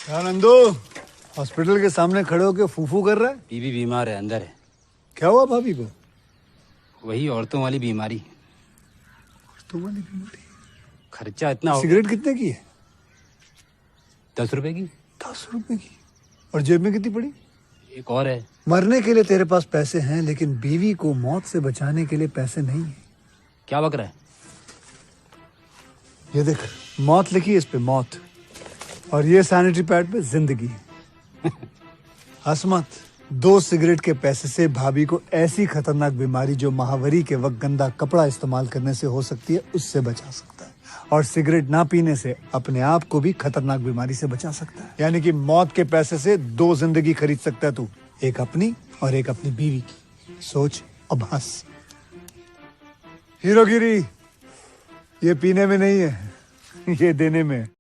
क्या नंदू हॉस्पिटल के सामने खड़े होके फूफू कर रहा है? बीवी बीमार है, अंदर है। क्या हुआ भाभी को? वही औरतों वाली बीमारी। तुम्हारी बीमारी? खर्चा इतना हो। सिगरेट कितने की है? 10 रुपए की। 10 रुपए की? और जेब में कितनी पड़ी? एक और है। मरने के लिए तेरे पास पैसे हैं, लेकिन बीवी को मौत से बचाने के लिए पैसे नहीं है। क्या बक रहा है? ये देख, मौत लिखी है इस पे, मौत। और ये सैनिटरी पैड पे जिंदगी। हंस मत। 2 सिगरेट के पैसे से भाभी को ऐसी खतरनाक बीमारी जो महावरी के वक्त गंदा कपड़ा इस्तेमाल करने से हो सकती है, उससे बचा सकता है। और सिगरेट ना पीने से अपने आप को भी खतरनाक बीमारी से बचा सकता है। यानी कि मौत के पैसे से 2 जिंदगी खरीद सकता है तू, एक अपनी और एक अपनी बीवी की। सोच अब हंस। हीरोगिरी ये पीने में नहीं है, ये देने में है।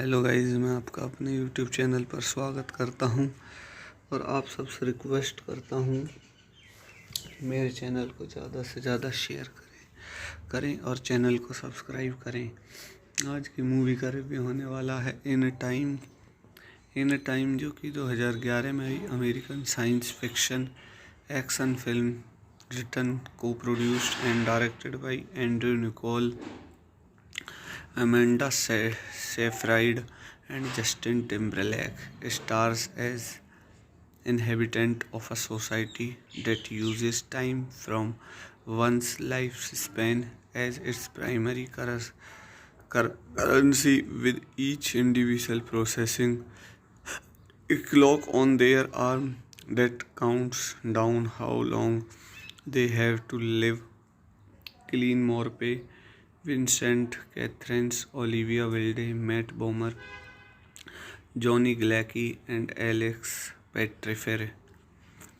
हेलो गाइस, मैं आपका अपने यूट्यूब चैनल पर स्वागत करता हूं और आप सबसे रिक्वेस्ट करता हूं कि मेरे चैनल को ज़्यादा से ज़्यादा शेयर करें और चैनल को सब्सक्राइब करें। आज की मूवी का रिव्यू होने वाला है इन टाइम, जो कि 2011 में आई American science fiction action film written, को produced and directed by Andrew Niccol, Amanda Seyfried and Justin Timberlake. Stars as inhabitant of a society that uses time from one's lifespan as its primary currency, with each individual processing a clock on their arm that counts down how long they have to live. Cillian Murphy, Vincent Catherines, Olivia Wilde, Matt Bomer, Johnny Galecki, and Alex Pettyfer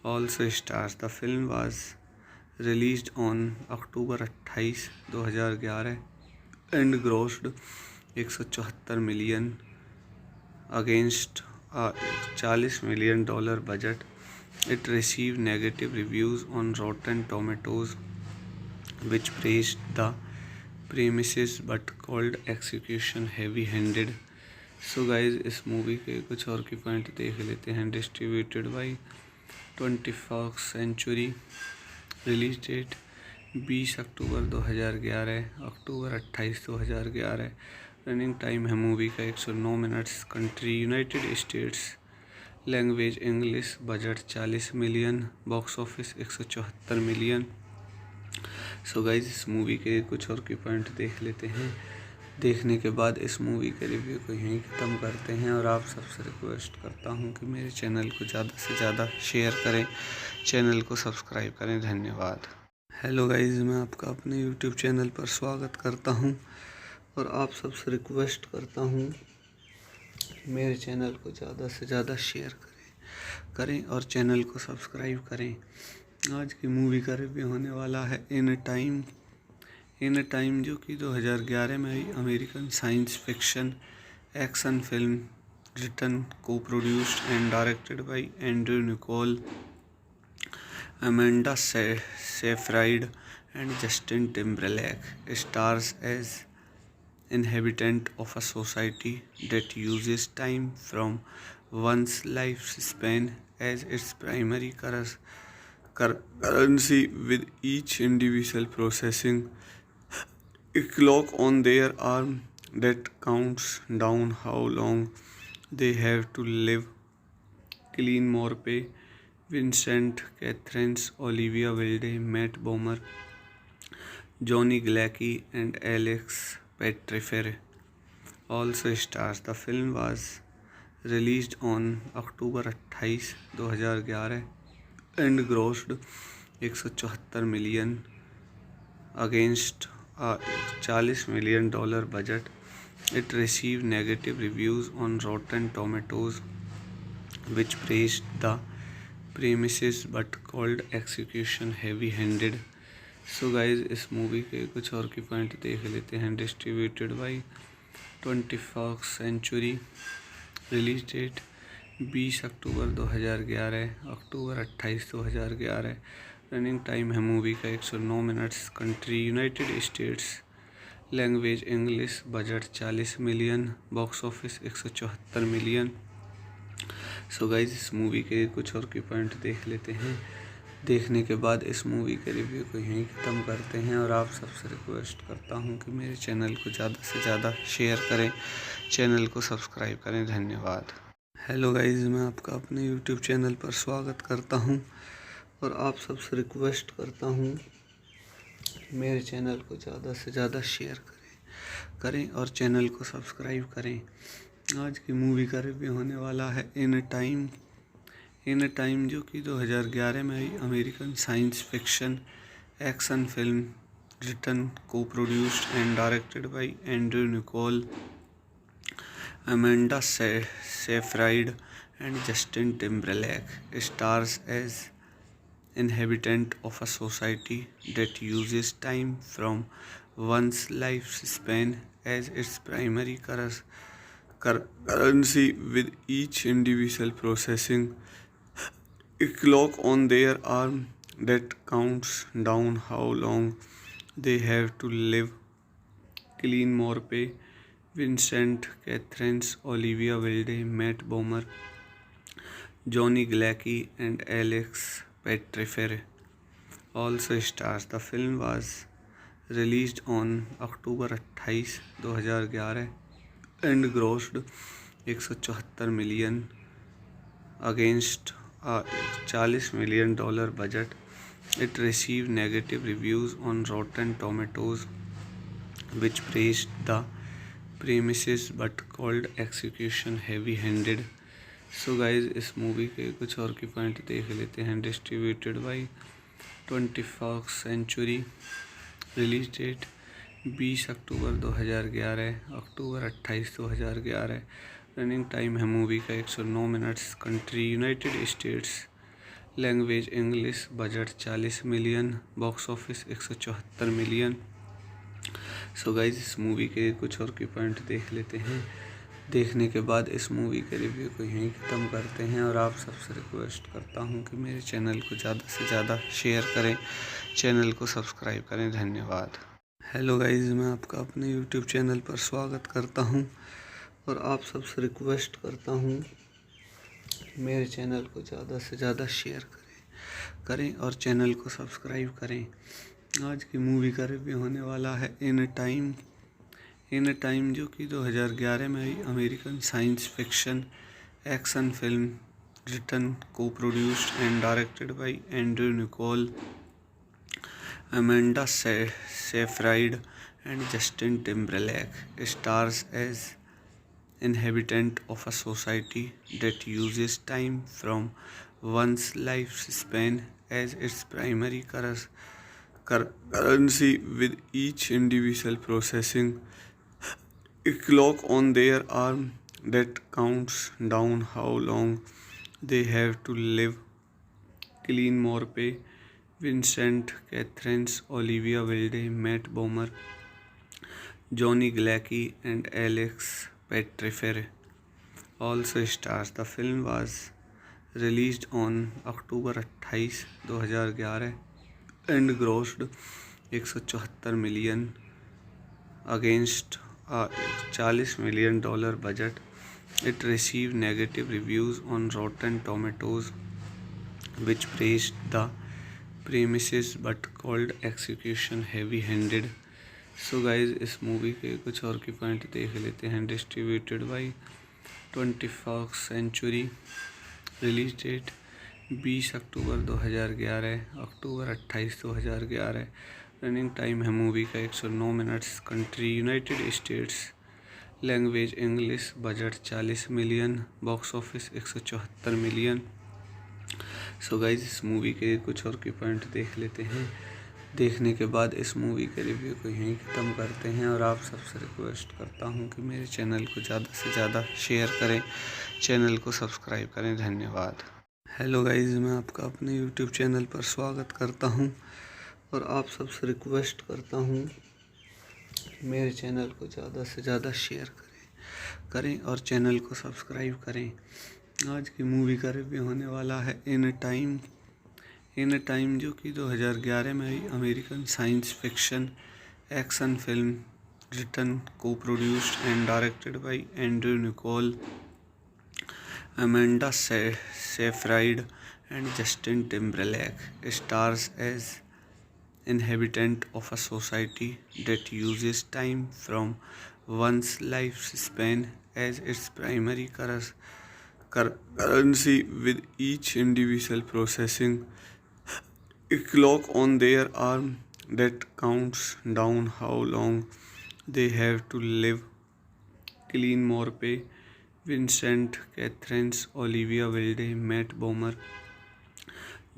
also stars. The film was released on October 28, 2011 and grossed 174 million against a $40 million budget. It received negative reviews on Rotten Tomatoes, which praised the premises but called execution heavy-handed. So guys, इस movie के कुछ और की point देख लेते हैं। Distributed by 20th century. Release date 20 October 2011, October 28, 2011। Running time है movie का 109 minutes. Country United States. Language English. Budget 40 million. Box office 174 million. So guys, इस मूवी के कुछ और की पॉइंट देख लेते हैं। देखने के बाद इस मूवी के रिव्यू को यहीं ख़त्म करते हैं और आप सबसे रिक्वेस्ट करता हूं कि मेरे चैनल को ज़्यादा से ज़्यादा शेयर करें, चैनल को सब्सक्राइब करें। धन्यवाद। हेलो गाइस, मैं आपका अपने यूट्यूब चैनल पर स्वागत करता हूं और आप सबसे रिक्वेस्ट करता हूं कि मेरे चैनल को ज़्यादा से ज़्यादा शेयर करें और चैनल को सब्सक्राइब करें। आज की मूवी का रिव्यू होने वाला है इन टाइम, जो कि 2011 में आई American science fiction action film written, को produced and directed by Andrew Niccol, Amanda Seyfried and Justin Timberlake. Stars as inhabitant of a society that uses time from one's lifespan as its primary currency, with each individual processing a clock on their arm that counts down how long they have to live. Cillian Murphy, Vincent Catherines, Olivia Wilde, Matt Bomer, Johnny Galecki, and Alex Pettyfer also stars. The film was released on October 28, 2011 and grossed 174 million against a $40 million budget. It received negative reviews on Rotten Tomatoes, which praised the premises but called execution heavy-handed. So guys, इस movie के कुछ और की point देख लेते हैं। Distributed by 20th century. Release date 20 October 2011, October 28, 2011। Running time है movie का 109 minutes. Country United States. Language English. Budget 40 million. Box office 174 million. So guys, इस मूवी के कुछ और की पॉइंट देख लेते हैं। देखने के बाद इस मूवी के रिव्यू को यहीं ख़त्म करते हैं और आप सबसे रिक्वेस्ट करता हूं कि मेरे चैनल को ज़्यादा से ज़्यादा शेयर करें, चैनल को सब्सक्राइब करें। धन्यवाद। हेलो गाइस, मैं आपका अपने यूट्यूब चैनल पर स्वागत करता हूं और आप सबसे रिक्वेस्ट करता हूं कि मेरे चैनल को ज़्यादा से ज़्यादा शेयर करें और चैनल को सब्सक्राइब करें। आज की मूवी का रिव्यू होने वाला है इन टाइम, जो कि 2011 में आई American science fiction action film written, को produced and directed by Andrew Niccol, Amanda Seyfried and Justin Timberlake. Stars as inhabitant of a society that uses time from one's lifespan as its primary currency with each individual processing a clock on their arm that counts down how long they have to live. Cillian Murphy, Vincent Catherines, Olivia Wilde, Matt Bomer, Johnny Galecki, and Alex Pettyfer also stars. The film was released on October 28, 2011 and grossed 174 million against a $40 million budget. It received negative reviews on Rotten Tomatoes, which praised the premises but called execution heavy-handed. So guys, इस movie के कुछ और की point देख लेते हैं. Distributed by 20th Fox Century. Release date 20 October 2011, October 28, 2011. Running time है movie का 109 minutes. Country United States. Language English. Budget 40 million. Box office 174 million. So guys, इस मूवी के कुछ और की पॉइंट देख लेते हैं. देखने के बाद इस मूवी के रिव्यू को यहीं ख़त्म करते हैं और आप सबसे रिक्वेस्ट करता हूं कि मेरे चैनल को ज़्यादा से ज़्यादा शेयर करें, चैनल को सब्सक्राइब करें. धन्यवाद. हेलो गाइज, मैं आपका अपने यूट्यूब चैनल पर स्वागत करता हूं और आप सबसे रिक्वेस्ट करता हूं कि मेरे चैनल को ज़्यादा से ज़्यादा शेयर करें और चैनल को सब्सक्राइब करें. आज की मूवी का रिव्यू होने वाला है इन टाइम, जो कि 2011 में आई American science fiction action film, written, को produced and directed by Andrew Niccol, Amanda Seyfried and Justin Timberlake. Stars as inhabitant of a society that uses time from one's lifespan as its primary currency, with each individual processing a clock on their arm that counts down how long they have to live. Cillian Murphy, Vincent Catherines, Olivia Wilde, Matt Bomer, Johnny Galecki, and Alex Pettyfer also stars. The film was released on October 28, 2011 and grossed 174 million against a $40 million budget. It received negative reviews on Rotten Tomatoes, which praised the premises but called execution heavy-handed. So guys, इस movie के कुछ और की point देख लेते हैं. Distributed by 20th Fox Century. Release date 20 October 2011, October 28, 2011. Running time है movie का 109 minutes. Country United States. Language English. Budget 40 million. Box office 174 million. So guys, इस मूवी के कुछ और की पॉइंट देख लेते हैं. देखने के बाद इस मूवी के रिव्यू को यहीं ख़त्म करते हैं और आप सबसे रिक्वेस्ट करता हूं कि मेरे चैनल को ज़्यादा से ज़्यादा शेयर करें, चैनल को सब्सक्राइब करें. धन्यवाद. हेलो गाइज, मैं आपका अपने यूट्यूब चैनल पर स्वागत करता हूं और आप सबसे रिक्वेस्ट करता हूं कि मेरे चैनल को ज़्यादा से ज़्यादा शेयर करें और चैनल को सब्सक्राइब करें. आज की मूवी का रिव्यू होने वाला है इन टाइम, जो कि 2011 में आई American science fiction action film, written, को produced and directed by Andrew Niccol, Amanda Seyfried and Justin Timberlake. Stars as inhabitant of a society that uses time from one's lifespan as its primary currency, with each individual processing a clock on their arm that counts down how long they have to live. Cillian Murphy, Vincent Catherines, Olivia Wilde, Matt Bomer,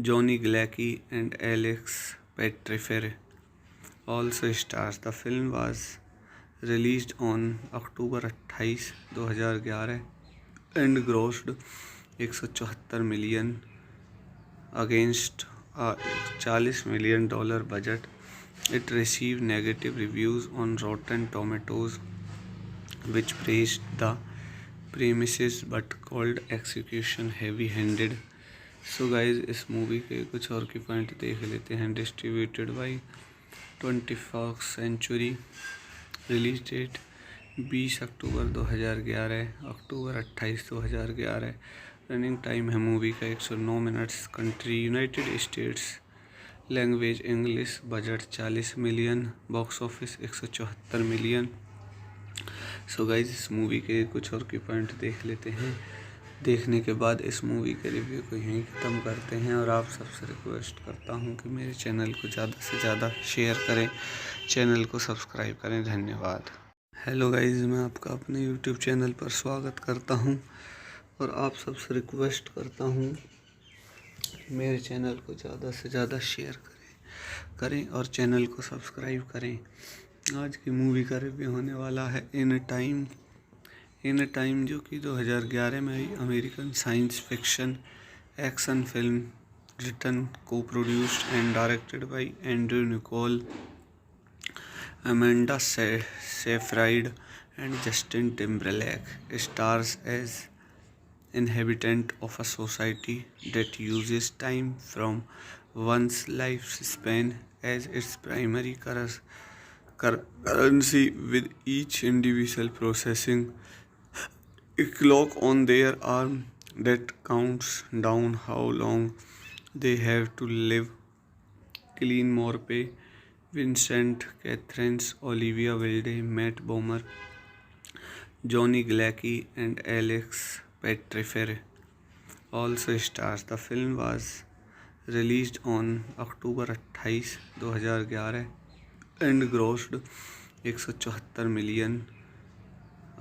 Johnny Galecki, and Alex Pettyfer also stars. The film was released on October 28, 2011 and grossed 174 million against a $40 million budget. It received negative reviews on Rotten Tomatoes, which praised the premises but called execution heavy handed. So guys इस movie के कुछ और के point देख लेते हैं। Distributed by 21st Century। Release date 20 October 2011, October 28 2011। Running time है movie का 109 minutes. Country United States. Language English. Budget 40 million. Box office 174 million. So guys इस मूवी के कुछ और के पॉइंट देख लेते हैं। देखने के बाद इस मूवी के रिव्यू को यहीं ख़त्म करते हैं और आप सबसे रिक्वेस्ट करता हूं कि मेरे चैनल को ज़्यादा से ज़्यादा शेयर करें, चैनल को सब्सक्राइब करें। धन्यवाद। हेलो गाइज, मैं आपका अपने यूट्यूब चैनल पर स्वागत करता हूं और आप सबसे रिक्वेस्ट करता हूं कि मेरे चैनल को ज़्यादा से ज़्यादा शेयर करें और चैनल को सब्सक्राइब करें। आज की मूवी का रिव्यू होने वाला है इन टाइम, जो कि 2011 में आई American science fiction action film, written, को produced and directed by Andrew Niccol, Amanda Seyfried and Justin Timberlake. Stars as inhabitant of a society that uses time from one's lifespan as its primary currency, with each individual processing a clock on their arm that counts down how long they have to live. Cillian Murphy, Vincent Catherines, Olivia Wilde, Matt Bomer, Johnny Galecki and Alex Pettyfer also stars. The film was released on October 28 2011 and grossed 174 million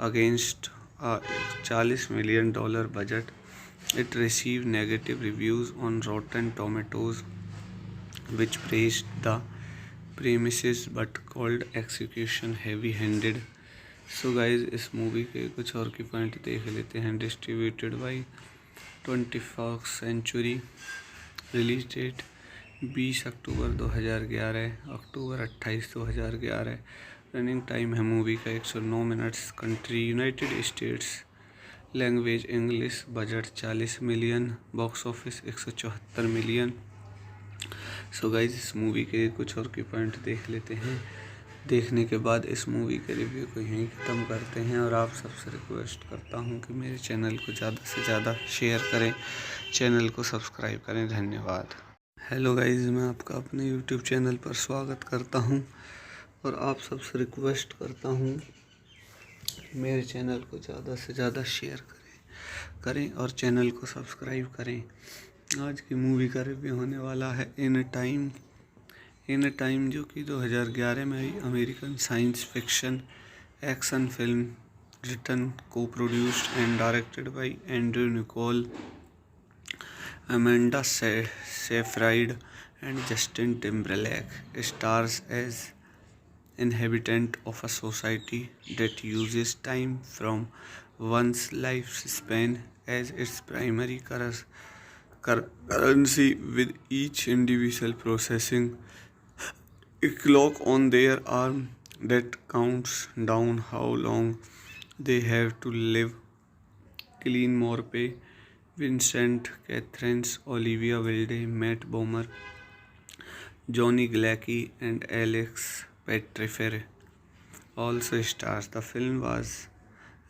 against a $40 million budget. It received negative reviews on Rotten Tomatoes, which praised the premises but called execution heavy-handed. So guys इस movie के कुछ और के point देख लेते हैं। Distributed by 21st Century। Release date 20 October 2011, October 28 2011। Running time है movie का 109 minutes. Country United States. Language English. Budget 40 million. Box office 174 million. So guys इस मूवी के कुछ और के पॉइंट देख लेते हैं। देखने के बाद इस मूवी के रिव्यू को यहीं ख़त्म करते हैं और आप सबसे रिक्वेस्ट करता हूं कि मेरे चैनल को ज़्यादा से ज़्यादा शेयर करें, चैनल को सब्सक्राइब करें। धन्यवाद। हेलो गाइज, मैं आपका अपने यूट्यूब चैनल पर स्वागत करता हूं और आप सबसे रिक्वेस्ट करता हूं कि मेरे चैनल को ज़्यादा से ज़्यादा शेयर करें और चैनल को सब्सक्राइब करें। आज की मूवी का रिव्यू होने वाला है इन टाइम, जो कि 2011 में आई American science fiction action film, written, को produced and directed by Andrew Niccol, Amanda Seyfried and Justin Timberlake. Stars as inhabitant of a society that uses time from one's lifespan as its primary currency, with each individual processing a clock on their arm that counts down how long they have to live. Cillian Murphy, Vincent Catherines, Olivia Wilde, Matt Bomer, Johnny Galecki and Alex Pettyfer also stars. The film was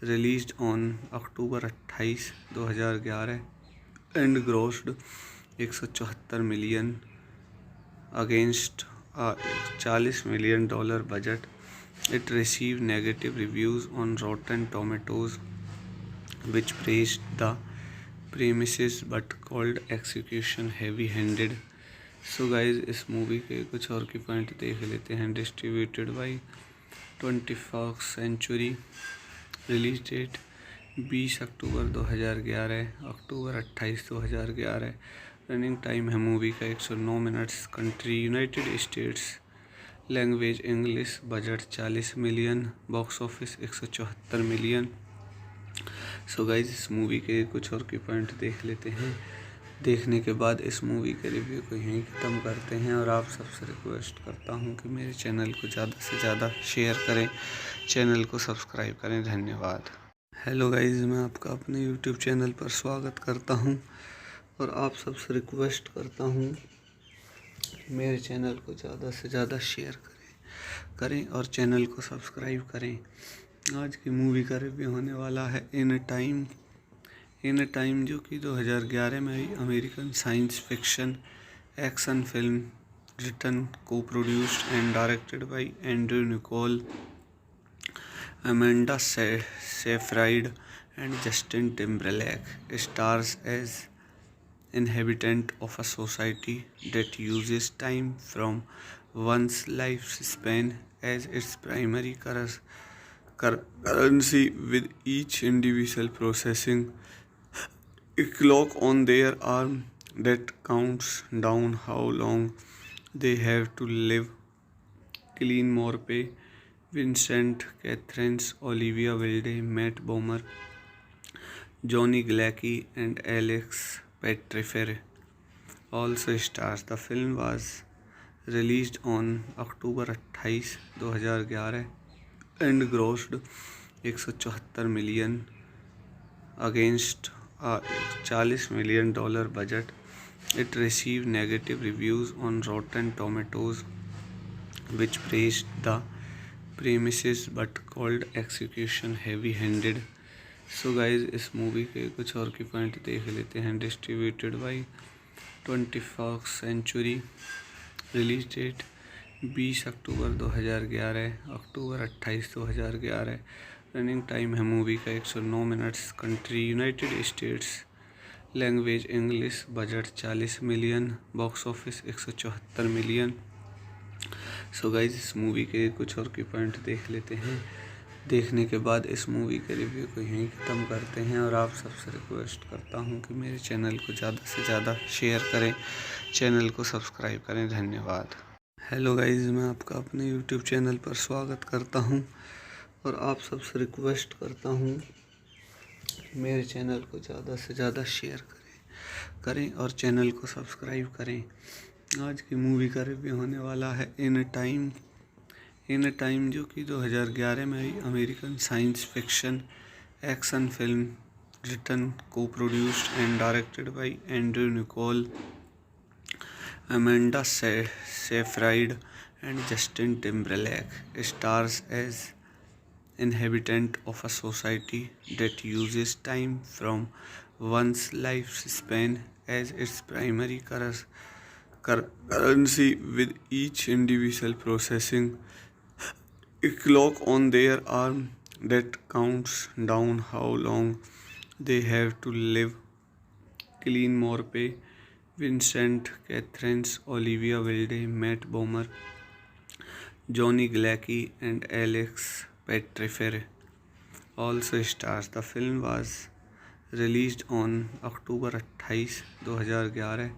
released on October 28 2011 and grossed 174 million against a $40 million budget. It received negative reviews on Rotten Tomatoes, which praised the premises but called execution heavy-handed. So guys इस movie के कुछ और के point देख लेते हैं। Distributed by 21st Century। Release date 20 October 2011, October 28 2011। Running time है movie का 109 minutes. Country United States. Language English. Budget 40 million. Box office 174 million. So guys इस मूवी के कुछ और के पॉइंट देख लेते हैं। देखने के बाद इस मूवी के रिव्यू को यहीं ख़त्म करते हैं और आप सबसे रिक्वेस्ट करता हूं कि मेरे चैनल को ज़्यादा से ज़्यादा शेयर करें, चैनल को सब्सक्राइब करें। धन्यवाद। हेलो गाइस, मैं आपका अपने यूट्यूब चैनल पर स्वागत करता हूं और आप सबसे रिक्वेस्ट करता हूं कि मेरे चैनल को ज़्यादा से ज़्यादा शेयर करें और चैनल को सब्सक्राइब करें। आज की मूवी का रिव्यू होने वाला है इन टाइम, जो कि 2011 में आई American science fiction action film written, को produced and directed by Andrew Niccol, Amanda Seyfried and Justin Timberlake. Stars as inhabitant of a society that uses time from one's lifespan as its primary currency, with each individual processing a clock on their arm that counts down how long they have to live. Cillian Murphy, Vincent Catherines, Olivia Wilde, Matt Bomer, Johnny Galecki, and Alex Pettyfer also stars. The film was released on October 28, 2011 and grossed 174 million against a $40 million budget. It received negative reviews on Rotten Tomatoes, which praised the premises but called execution heavy-handed. So guys, इस movie के कुछ और की point देख लेते हैं। Distributed by 20 Fox century. Release date 20 October 2011, October 28 2011। Running time है movie का 109 minutes. Country United States. Language English. Budget 40 million. Box office 174 million. So guys, इस मूवी के कुछ और की पॉइंट देख लेते हैं। देखने के बाद इस मूवी के रिव्यू को यहीं ख़त्म करते हैं और आप सबसे रिक्वेस्ट करता हूं कि मेरे चैनल को ज़्यादा से ज़्यादा शेयर करें, चैनल को सब्सक्राइब करें। धन्यवाद। हेलो गाइज, मैं आपका अपने यूट्यूब चैनल पर स्वागत करता हूं और आप सबसे रिक्वेस्ट करता हूं कि मेरे चैनल को ज़्यादा से ज़्यादा शेयर करें और चैनल को सब्सक्राइब करें। आज की मूवी का रिव्यू होने वाला है इन टाइम, जो कि 2011 में आई American science fiction action film written, को produced and directed by Andrew Niccol, Amanda Seyfried and Justin Timberlake. Stars as inhabitant of a society that uses time from one's lifespan as its primary currency, with each individual processing a clock on their arm that counts down how long they have to live. Cillian Murphy, Vincent Catherines, Olivia Wilde, Matt Bomer, Johnny Galecki, and Alex Pettyfer also stars. The film was released on October 28, 2011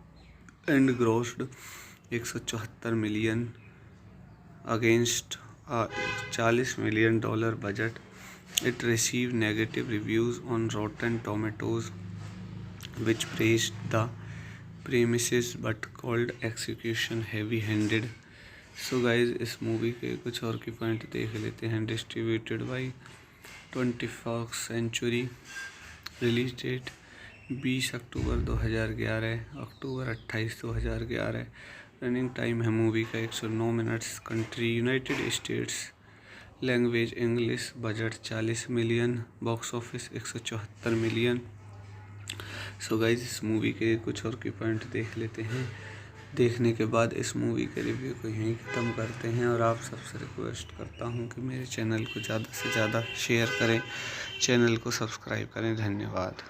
and grossed 174 million against a $40 million budget. It received negative reviews on Rotten Tomatoes, which praised the premises but called execution heavy-handed. So guys, इस movie के कुछ और की point देख लेते हैं। Distributed by 20 Fox century. Release date 20 October 2011, October 28 2011। Running time है movie का 109 minutes. Country United States. Language English. Budget 40 million. Box office 174 million. So guys, इस मूवी के कुछ और की पॉइंट देख लेते हैं। देखने के बाद इस मूवी के रिव्यू को यहीं ख़त्म करते हैं और आप सबसे रिक्वेस्ट करता हूं कि मेरे चैनल को ज़्यादा से ज़्यादा शेयर करें, चैनल को सब्सक्राइब करें। धन्यवाद।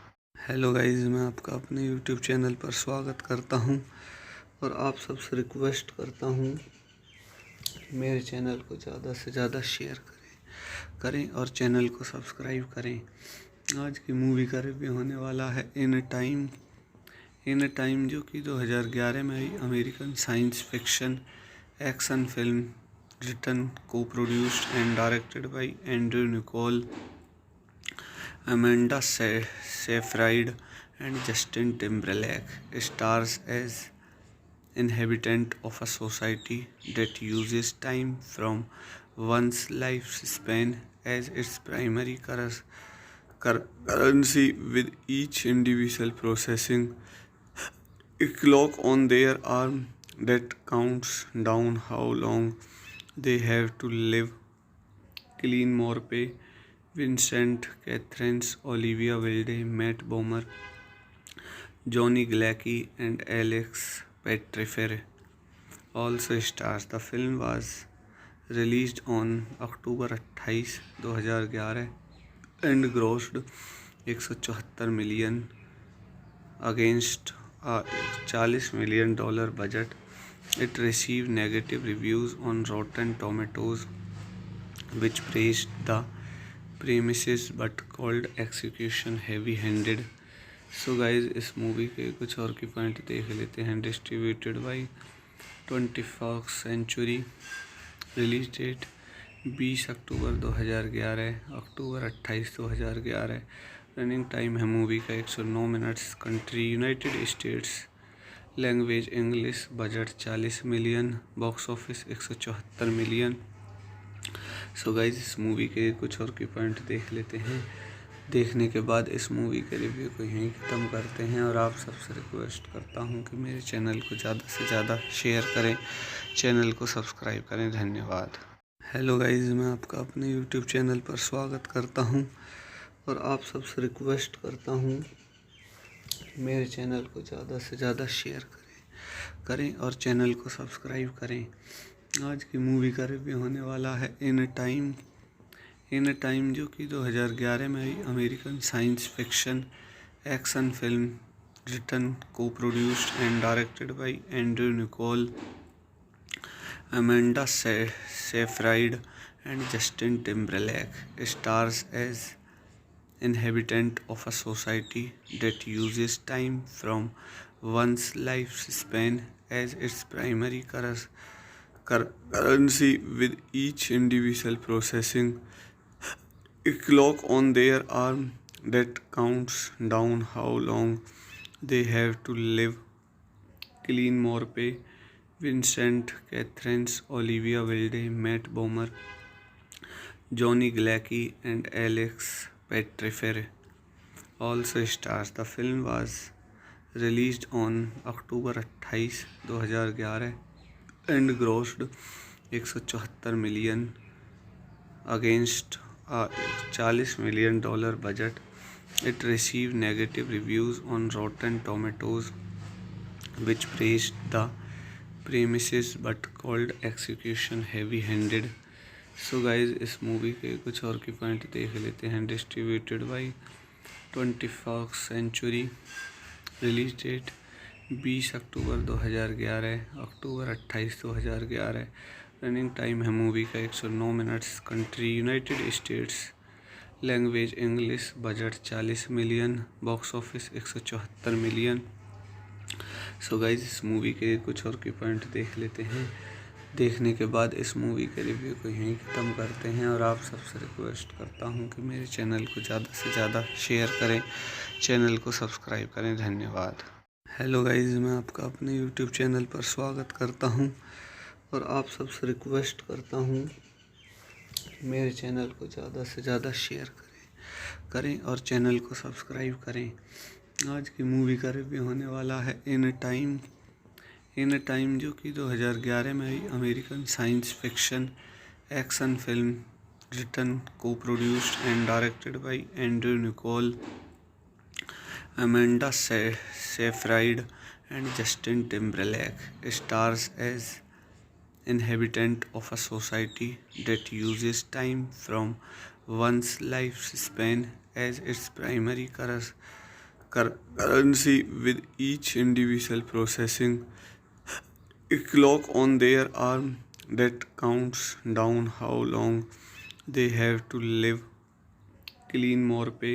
हेलो गाइज, मैं आपका अपने यूट्यूब चैनल पर स्वागत करता हूं और आप सबसे रिक्वेस्ट करता हूं कि मेरे चैनल को ज़्यादा से ज़्यादा शेयर करें और चैनल को सब्सक्राइब करें। आज की मूवी का रिव्यू होने वाला है इन टाइम, जो कि 2011 में आई American science fiction action film written, को produced and directed by Andrew Niccol, Amanda Seyfried and Justin Timberlake. Stars as inhabitant of a society that uses time from one's lifespan as its primary currency with each individual processing a clock on their arm that counts down how long they have to live. Cillian Murphy, Vincent Catherines, Olivia Wilde, Matt Bomer, Johnny Galecki, and Alex Pettyfer also stars. The film was released on October 28, 2011 and grossed 174 million against a $40 million budget. It received negative reviews on Rotten Tomatoes, which praised the premises but called execution heavy-handed. So guys इस movie के कुछ और की point देख लेते हैं. Distributed by 20th century. Release date 20 October 2011, October 28, 2011. Running time है movie का 109 minutes. Country United States. Language English. Budget 40 million. Box office 174 million. So guys इस मूवी के कुछ और की पॉइंट देख लेते हैं. देखने के बाद इस मूवी के रिव्यू को यहीं ख़त्म करते हैं और आप सबसे रिक्वेस्ट करता हूं कि मेरे चैनल को ज़्यादा से ज़्यादा शेयर करें, चैनल को सब्सक्राइब करें. धन्यवाद. हेलो गाइज, मैं आपका अपने यूट्यूब चैनल पर स्वागत करता हूं और आप सबसे रिक्वेस्ट करता हूं कि मेरे चैनल को ज़्यादा से ज़्यादा शेयर करें और चैनल को सब्सक्राइब करें. आज की मूवी का रिव्यू होने वाला है इन टाइम जो कि 2011 में आई American science fiction action film, written, को produced and directed by Andrew Niccol, Amanda Seyfried and Justin Timberlake. Stars as inhabitant of a society that uses time from one's lifespan as its primary currency, with each individual processing a clock on their arm that counts down how long they have to live. Cillian Murphy, Vincent Catherines, Olivia Wilde, Matt Bomer, Johnny Galecki, and Alex Pettyfer also stars. The film was released on October 28, 2011 and grossed 174 million against a $40 million budget. It received negative reviews on Rotten Tomatoes, which praised the premises but called execution heavy-handed. So guys इस movie के कुछ और की point देख लेते हैं. Distributed by 20th century. Release date 20 October 2011, October 28, 2011. Running time है movie का 109 minutes. Country United States. Language English. Budget 40 million. Box office 174 million. So guys इस मूवी के कुछ और की पॉइंट देख लेते हैं. देखने के बाद इस मूवी के रिव्यू को यहीं ख़त्म करते हैं और आप सबसे रिक्वेस्ट करता हूं कि मेरे चैनल को ज़्यादा से ज़्यादा शेयर करें, चैनल को सब्सक्राइब करें. धन्यवाद. हेलो गाइज, मैं आपका अपने यूट्यूब चैनल पर स्वागत करता हूं और आप सबसे रिक्वेस्ट करता हूं कि मेरे चैनल को ज़्यादा से ज़्यादा शेयर करें और चैनल को सब्सक्राइब करें. आज की मूवी का रिव्यू होने वाला है इन टाइम जो कि 2011 में आई American science fiction action film, written, को produced and directed by Andrew Niccol, Amanda Seyfried and Justin Timberlake. Stars as inhabitant of a society that uses time from one's lifespan as its primary currency, with each individual processing a clock on their arm that counts down how long they have to live. Cillian Murphy,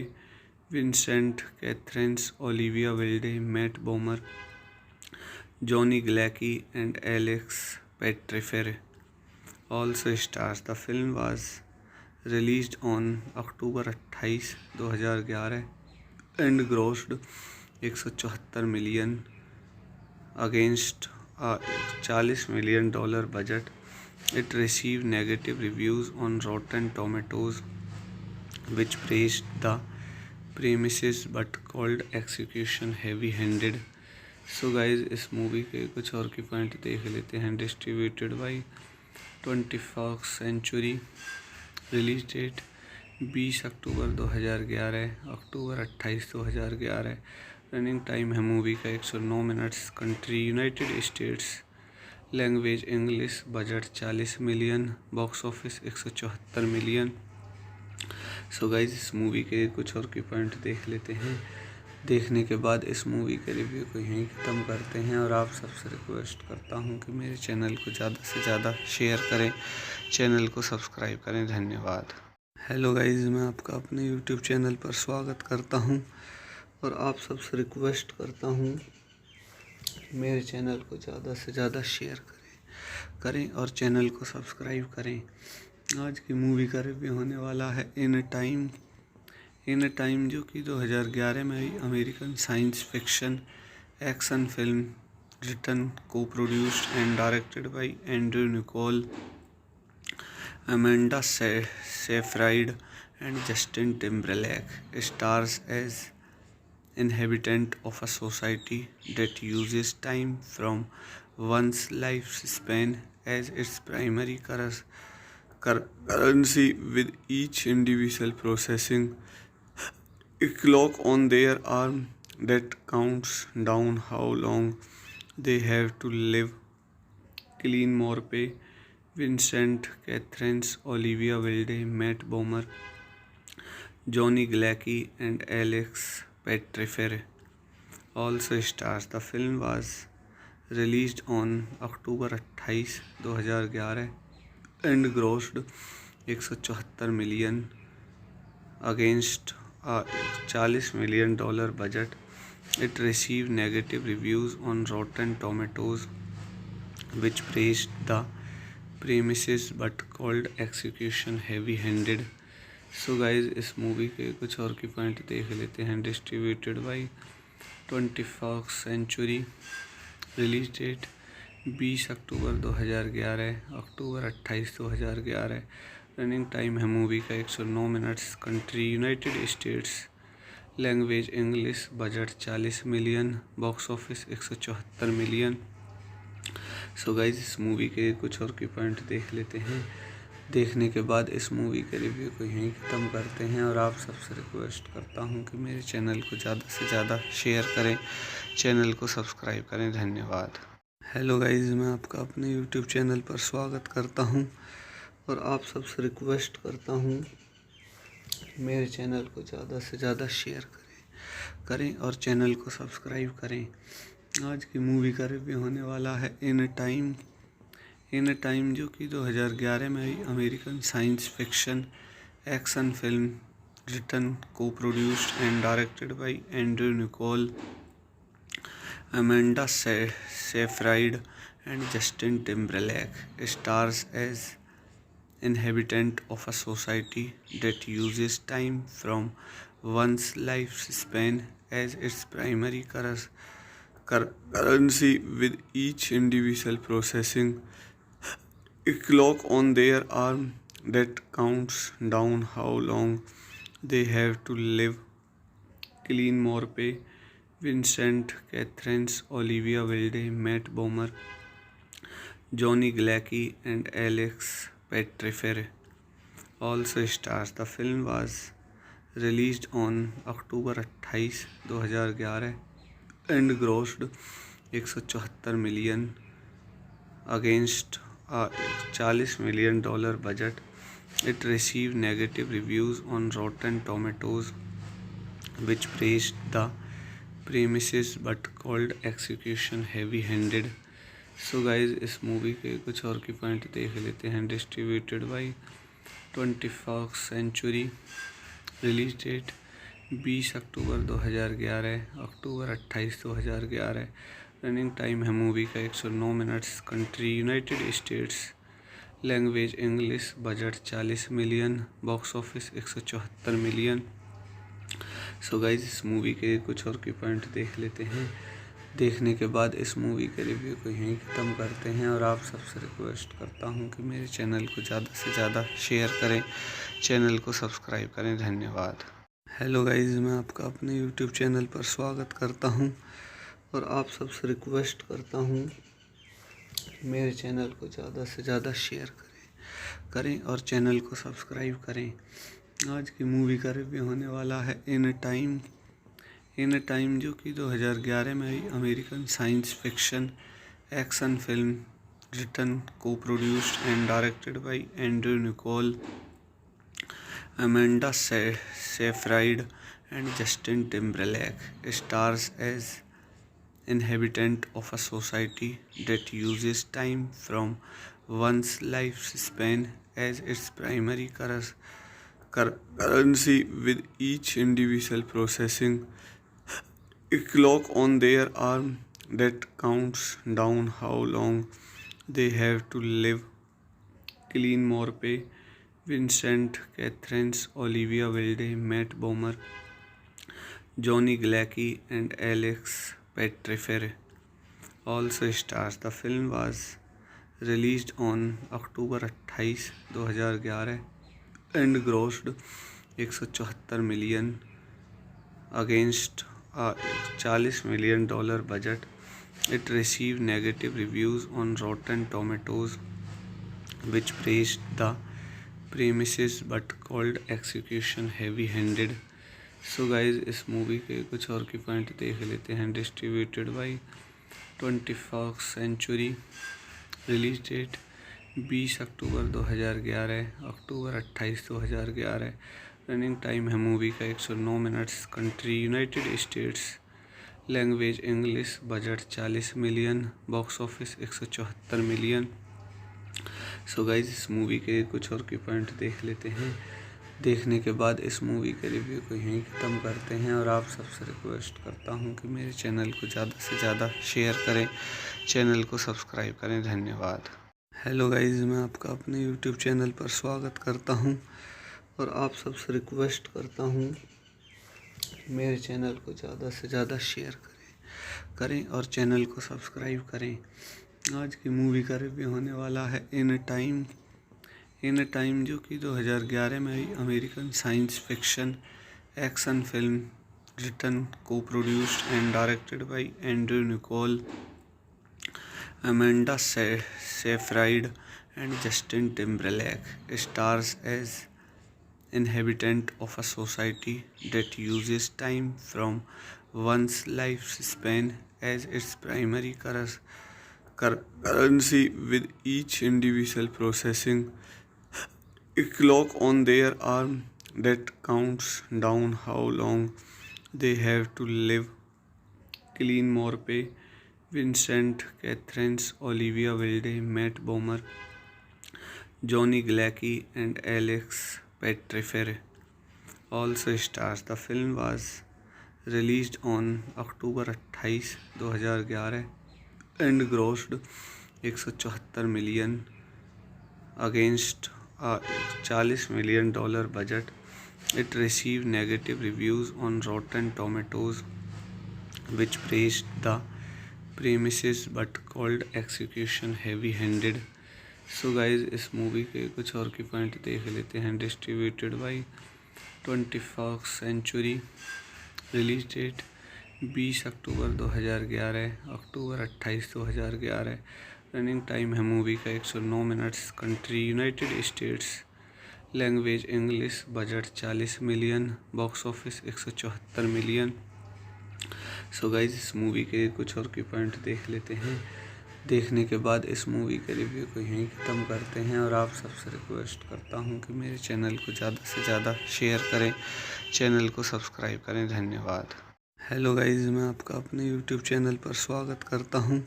Vincent Catherines, Olivia Wilde, Matt Bomer, Johnny Galecki, and Alex Pettyfer also stars. The film was released on October 28, 2011 and grossed 174 million against a $40 million budget. It received negative reviews on Rotten Tomatoes, which praised the premises but called execution heavy handed. So guys इस movie के कुछ और की point देख लेते हैं. Distributed by 21st Century. Release date 20 October 2011, October 28 2011. Running time है movie का 109 minutes. Country United States. Language English. Budget 40 million. Box office 174 million. So guys इस मूवी के कुछ और की पॉइंट देख लेते हैं. देखने के बाद इस मूवी के रिव्यू को यहीं ख़त्म करते हैं और आप सबसे रिक्वेस्ट करता हूं कि मेरे चैनल को ज़्यादा से ज़्यादा शेयर करें, चैनल को सब्सक्राइब करें. धन्यवाद. हेलो गाइज, मैं आपका अपने यूट्यूब चैनल पर स्वागत करता हूं और आप सबसे रिक्वेस्ट करता हूं कि मेरे चैनल को ज़्यादा से ज़्यादा शेयर करें और चैनल को सब्सक्राइब करें. आज की मूवी का रिव्यू होने वाला है इन टाइम जो कि 2011 में आई American science fiction action film written, को produced and directed by Andrew Niccol, Amanda Seyfried and Justin Timberlake. Stars as inhabitant of a society that uses time from one's lifespan as its primary currency, with each individual processing a clock on their arm that counts down how long they have to live. Cillian Murphy, Vincent Catherines, Olivia Wilde, Matt Bomer, Johnny Galecki and Alex Pettyfer also stars. The film was released on October 28, 2011 and grossed 174 million against a $40 million budget. It received negative reviews on Rotten Tomatoes, which praised the premises but called execution heavy-handed. So guys इस movie के कुछ और की point देख लेते हैं. Distributed by 21st Century. Release date 20 October 2011, October 28 2011. Running time है movie का 109 minutes. Country United States. Language English. Budget 40 million. Box office 174 million. So guys इस मूवी के कुछ और की पॉइंट देख लेते हैं. देखने के बाद इस मूवी के रिव्यू को यहीं ख़त्म करते हैं और आप सबसे रिक्वेस्ट करता हूं कि मेरे चैनल को ज़्यादा से ज़्यादा शेयर करें, चैनल को सब्सक्राइब करें. धन्यवाद. हेलो गाइज, मैं आपका अपने यूट्यूब चैनल पर स्वागत करता हूं और आप सबसे रिक्वेस्ट करता हूं कि मेरे चैनल को ज़्यादा से ज़्यादा शेयर करें और चैनल को सब्सक्राइब करें. आज की मूवी का रिव्यू होने वाला है इन टाइम जो कि 2011 में आई American science fiction action film written, को produced and directed by Andrew Niccol, Amanda Seyfried and Justin Timberlake. Stars as inhabitant of a society that uses time from one's lifespan as its primary currency, with each individual processing a clock on their arm that counts down how long they have to live. Cillian Murphy, Vincent Catherines, Olivia Wilde, Matt Bomer, Johnny Galecki and Alex Pettyfer also stars. The film was released on October 28, 2011 and grossed 174 million against a $40 million budget. It received negative reviews on Rotten Tomatoes, which praised the premises but called execution heavy-handed. So guys इस movie के कुछ और की point देख लेते हैं. Distributed by 21st Century. Release date 20 October 2011, October 28 2011. Running time है movie का 109 minutes. Country United States. Language English. Budget 40 million. Box office 174 million. So guys इस मूवी के कुछ और की पॉइंट देख लेते हैं. देखने के बाद इस मूवी के रिव्यू को यहीं ख़त्म करते हैं और आप सबसे रिक्वेस्ट करता हूं कि मेरे चैनल को ज़्यादा से ज़्यादा शेयर करें, चैनल को सब्सक्राइब करें. धन्यवाद. हेलो गाइस, मैं आपका अपने यूट्यूब चैनल पर स्वागत करता हूं और आप सबसे रिक्वेस्ट करता हूं कि मेरे चैनल को ज़्यादा से ज़्यादा शेयर करें और चैनल को सब्सक्राइब करें। आज की मूवी का रिव्यू होने वाला है इन टाइम जो कि 2011 में आई American science fiction action film written को produced and directed by Andrew Niccol, Amanda Seyfried and Justin Timberlake. Stars as inhabitant of a society that uses time from one's lifespan as its primary currency, with each individual processing a clock on their arm that counts down how long they have to live. Cillian Murphy, Vincent Catherines, Olivia Wilde, Matt Bomer, Johnny Galecki, and Alex Pettyfer also stars. The film was released on October 28, 2011 and grossed 174 million against a $40 million budget. It received negative reviews on Rotten Tomatoes, which praised the premises but called execution heavy-handed. So guys, इस movie के कुछ और की point देख लेते हैं। Distributed by 20th Century। Release date 20 October 2011, October 28, 2011। Running time है movie का 109 minutes. Country United States, language English, budget 40 million, box office 174 million. So guys, इस मूवी के कुछ और की पॉइंट देख लेते हैं। देखने के बाद इस मूवी के रिव्यू को यहीं ख़त्म करते हैं और आप सबसे रिक्वेस्ट करता हूं कि मेरे चैनल को ज़्यादा से ज़्यादा शेयर करें, चैनल को सब्सक्राइब करें। धन्यवाद। हेलो गाइज, मैं आपका अपने यूट्यूब चैनल पर स्वागत करता हूं और आप सबसे रिक्वेस्ट करता हूं कि मेरे चैनल को ज़्यादा से ज़्यादा शेयर करें और चैनल को सब्सक्राइब करें। आज की मूवी का रिव्यू होने वाला है इन टाइम जो कि 2011 में आई American science fiction action film written को produced and directed by Andrew Niccol, Amanda Seyfried and Justin Timberlake. Stars as inhabitant of a society that uses time from one's lifespan as its primary currency, with each individual processing a clock on their arm that counts down how long they have to live. Cillian Murphy, Vincent Catherines, Olivia Wilde, Matt Bomer, Johnny Galecki, and Alex Pettyfer also stars. The film was released on October 28, 2011 and grossed 174 million against a $40 million budget. It received negative reviews on Rotten Tomatoes, which praised the premises but called execution heavy-handed. So guys, इस movie के कुछ और की point देख लेते हैं। Distributed by 20th Century। Release date 20 October 2011, October 28, 2011। Running time है movie का 109 minutes. Country United States, language English, budget 40 million, box office 174 million. So guys, इस मूवी के कुछ और की पॉइंट देख लेते हैं। देखने के बाद इस मूवी के रिव्यू को यहीं ख़त्म करते हैं और आप सबसे रिक्वेस्ट करता हूं कि मेरे चैनल को ज़्यादा से ज़्यादा शेयर करें, चैनल को सब्सक्राइब करें। धन्यवाद। हेलो गाइज, मैं आपका अपने यूट्यूब चैनल पर स्वागत करता हूं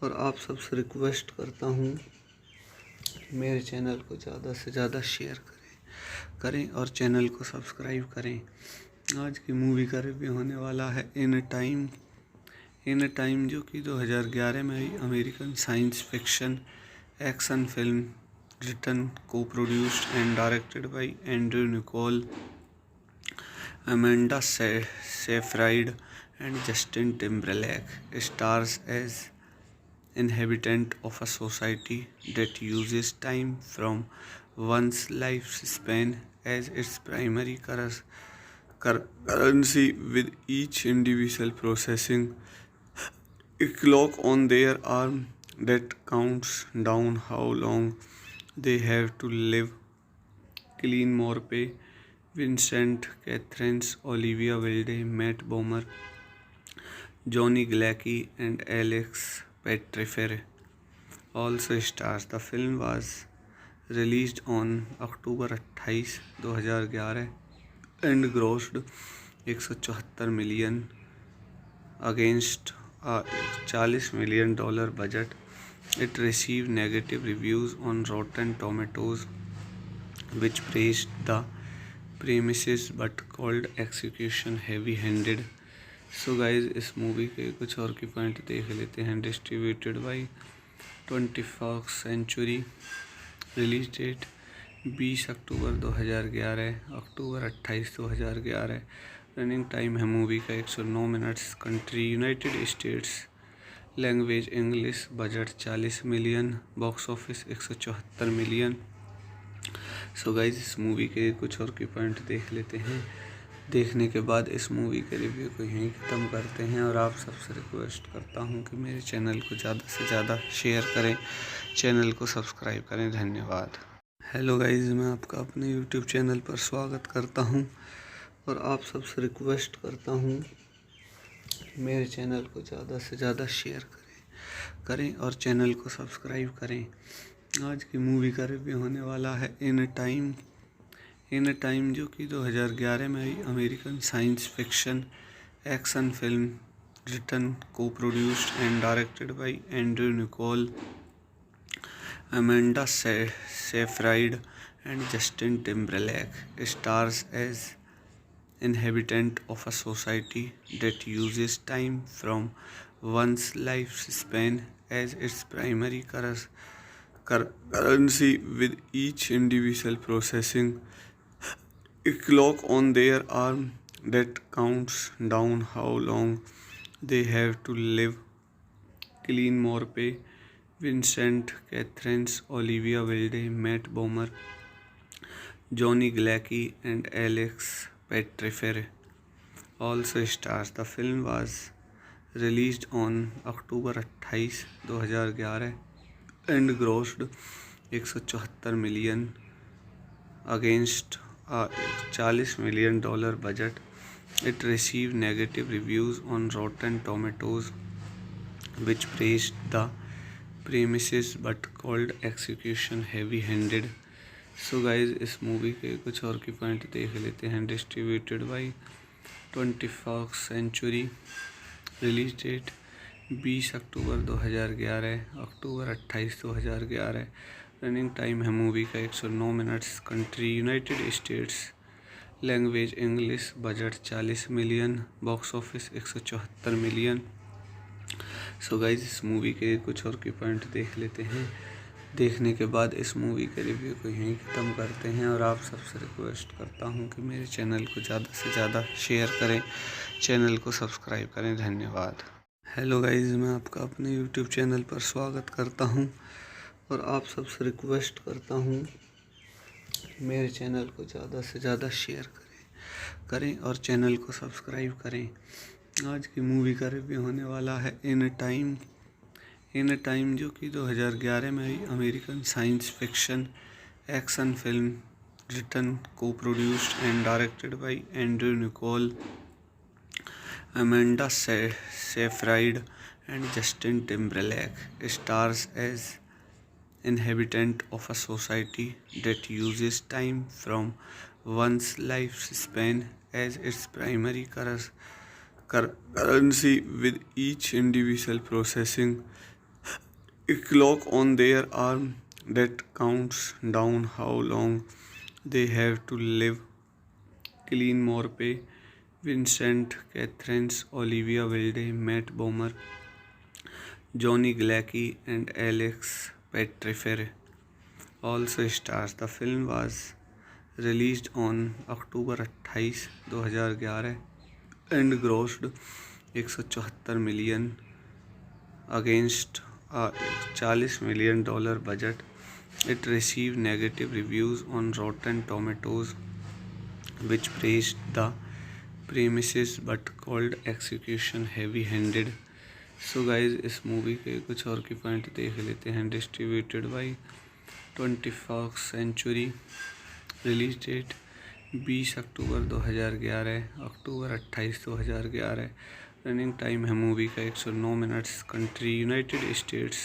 और आप सबसे रिक्वेस्ट करता हूं कि मेरे चैनल को ज़्यादा से ज़्यादा शेयर करें और चैनल को सब्सक्राइब करें। आज की मूवी का रिव्यू होने वाला है इन टाइम जो कि 2011 में आई American science fiction action film written को produced and directed by Andrew Niccol, Amanda Seyfried and Justin Timberlake. Stars as inhabitant of a society that uses time from one's lifespan as its primary currency with each individual processing a clock on their arm that counts down how long they have to live. Cillian Murphy, Vincent Catherines, Olivia Wilde, Matt Bomer, Johnny Galecki, and Alex Pettyfer also stars. The film was released on October 28, 2011 and grossed 174 million against a $40 million budget. It received negative reviews on Rotten Tomatoes, which praised the premises but called execution heavy-handed. So guys इस movie के कुछ और की point देख लेते हैं. Distributed by 21st Century. Release date 20 October 2011, October 28, 2011. Running time है movie का 109 minutes. Country United States. Language English. Budget 40 million. Box office 174 million. So guys इस मूवी के कुछ और की पॉइंट देख लेते हैं. देखने के बाद इस मूवी के रिव्यू को यहीं ख़त्म करते हैं और आप सबसे रिक्वेस्ट करता हूं कि मेरे चैनल को ज़्यादा से ज़्यादा शेयर करें, चैनल को सब्सक्राइब करें. धन्यवाद. हेलो गाइज, मैं आपका अपने यूट्यूब चैनल पर स्वागत करता हूं और आप सबसे रिक्वेस्ट करता हूं कि मेरे चैनल को ज़्यादा से ज़्यादा शेयर करें और चैनल को सब्सक्राइब करें. आज की मूवी का रिव्यू होने वाला है इन टाइम, जो कि 2011 में आई American science fiction action film, written, को produced and directed by Andrew Niccol, Amanda Seyfried and Justin Timberlake. Stars as inhabitant of a society that uses time from one's lifespan as its primary currency, with each individual processing a clock on their arm that counts down how long they have to live. Cillian Murphy, Vincent Catherines, Olivia Wilde, Matt Bomer, Johnny Galecki, and Alex Pettyfer also stars. The film was released on October 28, 2011 and grossed 174 million against a $40 million budget. It received negative reviews on Rotten Tomatoes, which praised the premises but called execution heavy-handed. So guys इस movie के कुछ और की point देख लेते हैं. Distributed by 21st Century. Release date 20 October 2011, October 28, 2011. Running time है movie का 109 minutes. Country United States. Language English. Budget 40 million. Box office 174 million. So guys इस मूवी के कुछ और की पॉइंट देख लेते हैं. देखने के बाद इस मूवी के रिव्यू को यहीं ख़त्म करते हैं और आप सबसे रिक्वेस्ट करता हूं कि मेरे चैनल को ज़्यादा से ज़्यादा शेयर करें, चैनल को सब्सक्राइब करें. धन्यवाद. हेलो गाइज, मैं आपका अपने यूट्यूब चैनल पर स्वागत करता हूं और आप सबसे रिक्वेस्ट करता हूं कि मेरे चैनल को ज़्यादा से ज़्यादा शेयर करें और चैनल को सब्सक्राइब करें. आज की मूवी का रिव्यू होने वाला है इन टाइम, जो कि 2011 में आई American science fiction action film, written, को produced and directed by Andrew Niccol, Amanda Seyfried and Justin Timberlake. Stars as inhabitant of a society that uses time from one's lifespan as its primary currency, with each individual processing a clock on their arm that counts down how long they have to live. Cillian Murphy, Vincent Catherines, Olivia Wilde, Matt Bomer, Johnny Galecki, and Alex Pettyfer also stars. The film was released on October 28, 2011 and grossed 174 million against a $40 million budget. It received negative reviews on Rotten Tomatoes, which praised the premises but called execution heavy handed. So guys इस movie के कुछ और की point देख लेते हैं। Distributed by 21st century. Release date 20 October 2011, October 28 2011। Running time है movie का 109 minutes. Country United States.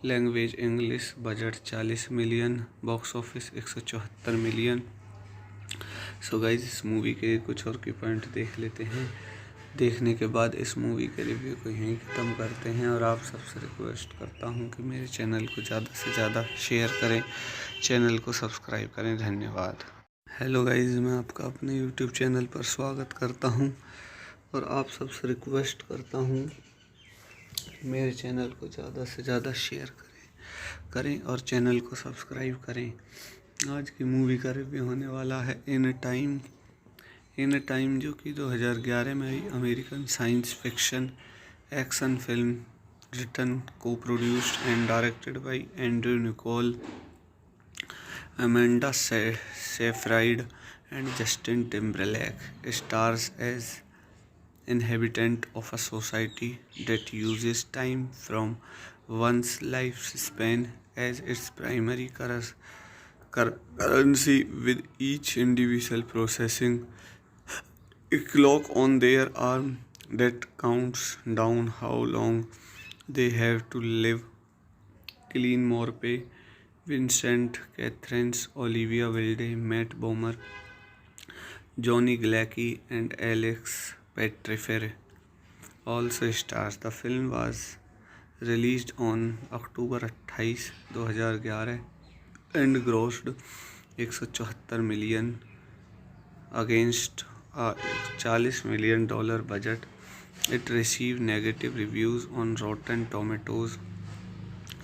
Language English. Budget 40 million. Box office 174 million. So guys इस मूवी के कुछ और की पॉइंट देख लेते हैं। देखने के बाद इस मूवी के रिव्यू को यहीं ख़त्म करते हैं और आप सबसे रिक्वेस्ट करता हूं कि मेरे चैनल को ज़्यादा से ज़्यादा शेयर करें, चैनल को सब्सक्राइब करें। धन्यवाद। हेलो गाइज, मैं आपका अपने यूट्यूब चैनल पर स्वागत करता हूं और आप सबसे रिक्वेस्ट करता हूं कि मेरे चैनल को ज़्यादा से ज़्यादा शेयर करें और चैनल को सब्सक्राइब करें। आज की मूवी का रिव्यू होने वाला है इन टाइम, जो कि 2011 में आई American science fiction action film, written, को produced and directed by Andrew Niccol, Amanda Seyfried and Justin Timberlake. Stars as inhabitant of a society that uses time from one's lifespan as its primary currency, with each individual processing a clock on their arm that counts down how long they have to live. Cillian Murphy, Vincent Catherines, Olivia Wilde, Matt Bomer, Johnny Galecki and Alex Pettyfer also stars. The film was released on October 28, 2011 and grossed 174 million against a $40 million budget. It received negative reviews on Rotten Tomatoes,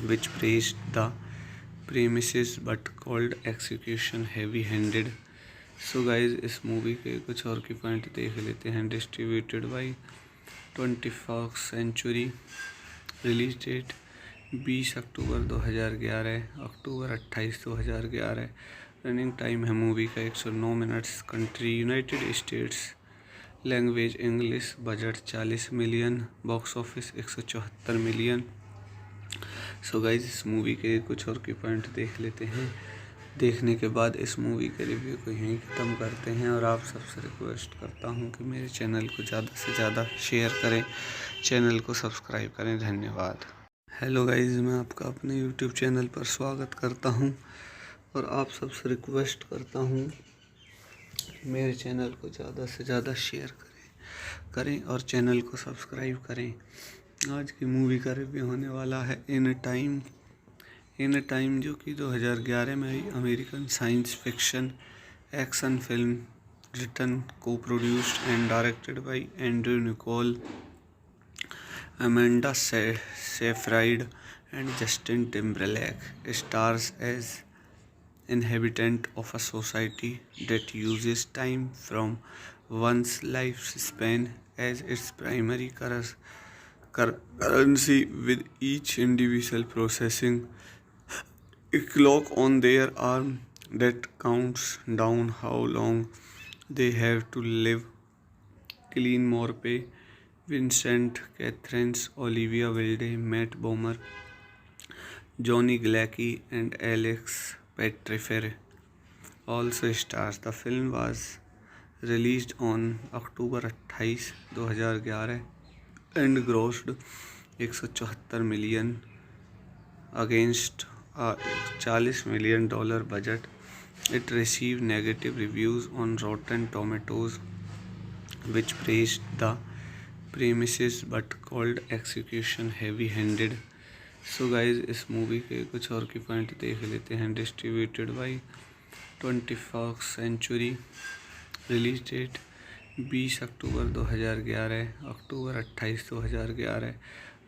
which praised the premises but called execution heavy-handed. So guys इस movie के कुछ और की point देख लेते हैं। Distributed by 21st century. Release date 20 October 2011, October 28 2011। Running time है movie का 109 minutes. Country United States. Language English. Budget 40 million. Box office 174 million. So guys इस मूवी के कुछ और की पॉइंट देख लेते हैं। देखने के बाद इस मूवी के रिव्यू को यहीं ख़त्म करते हैं और आप सबसे रिक्वेस्ट करता हूं कि मेरे चैनल को ज़्यादा से ज़्यादा शेयर करें, चैनल को सब्सक्राइब करें। धन्यवाद। हेलो गाइज, मैं आपका अपने यूट्यूब चैनल पर स्वागत करता हूं और आप सबसे रिक्वेस्ट करता हूं कि मेरे चैनल को ज़्यादा से ज़्यादा शेयर करें और चैनल को सब्सक्राइब करें। आज की मूवी का रिव्यू होने वाला है इन टाइम, जो कि 2011 में आई American science fiction action film, written, को produced and directed by Andrew Niccol, Amanda Seyfried and Justin Timberlake. Stars as inhabitant of a society that uses time from one's lifespan as its primary currency, with each individual processing a clock on their arm that counts down how long they have to live. Cillian Murphy, Vincent Catherines, Olivia Wilde, Matt Bomer, Johnny Galecki and Alex Pettyfer also stars. The film was released on October 28, 2011 and grossed 174 million against a $40 million budget. It received negative reviews on Rotten Tomatoes, which praised the premises but called execution heavy-handed. So guys इस movie के कुछ और की point देख लेते हैं। Distributed by 21st century. Release date 20 October 2011, October 28 2011।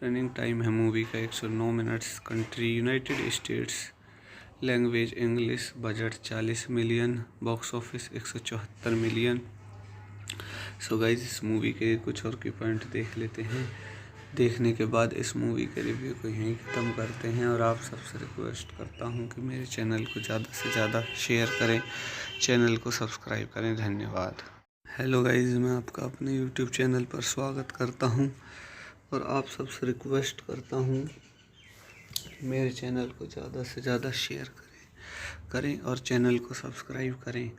Running time है movie का 109 minutes. Country United States. Language English. Budget 40 million. Box office 174 million. So guys इस मूवी के कुछ और की पॉइंट देख लेते हैं। देखने के बाद इस मूवी के रिव्यू को यहीं ख़त्म करते हैं और आप सबसे रिक्वेस्ट करता हूं कि मेरे चैनल को ज़्यादा से ज़्यादा शेयर करें, चैनल को सब्सक्राइब करें। धन्यवाद। हेलो गाइस, मैं आपका अपने यूट्यूब चैनल पर स्वागत करता हूं और आप सबसे रिक्वेस्ट करता हूं मेरे चैनल को ज़्यादा से ज़्यादा शेयर करें और चैनल को सब्सक्राइब करें।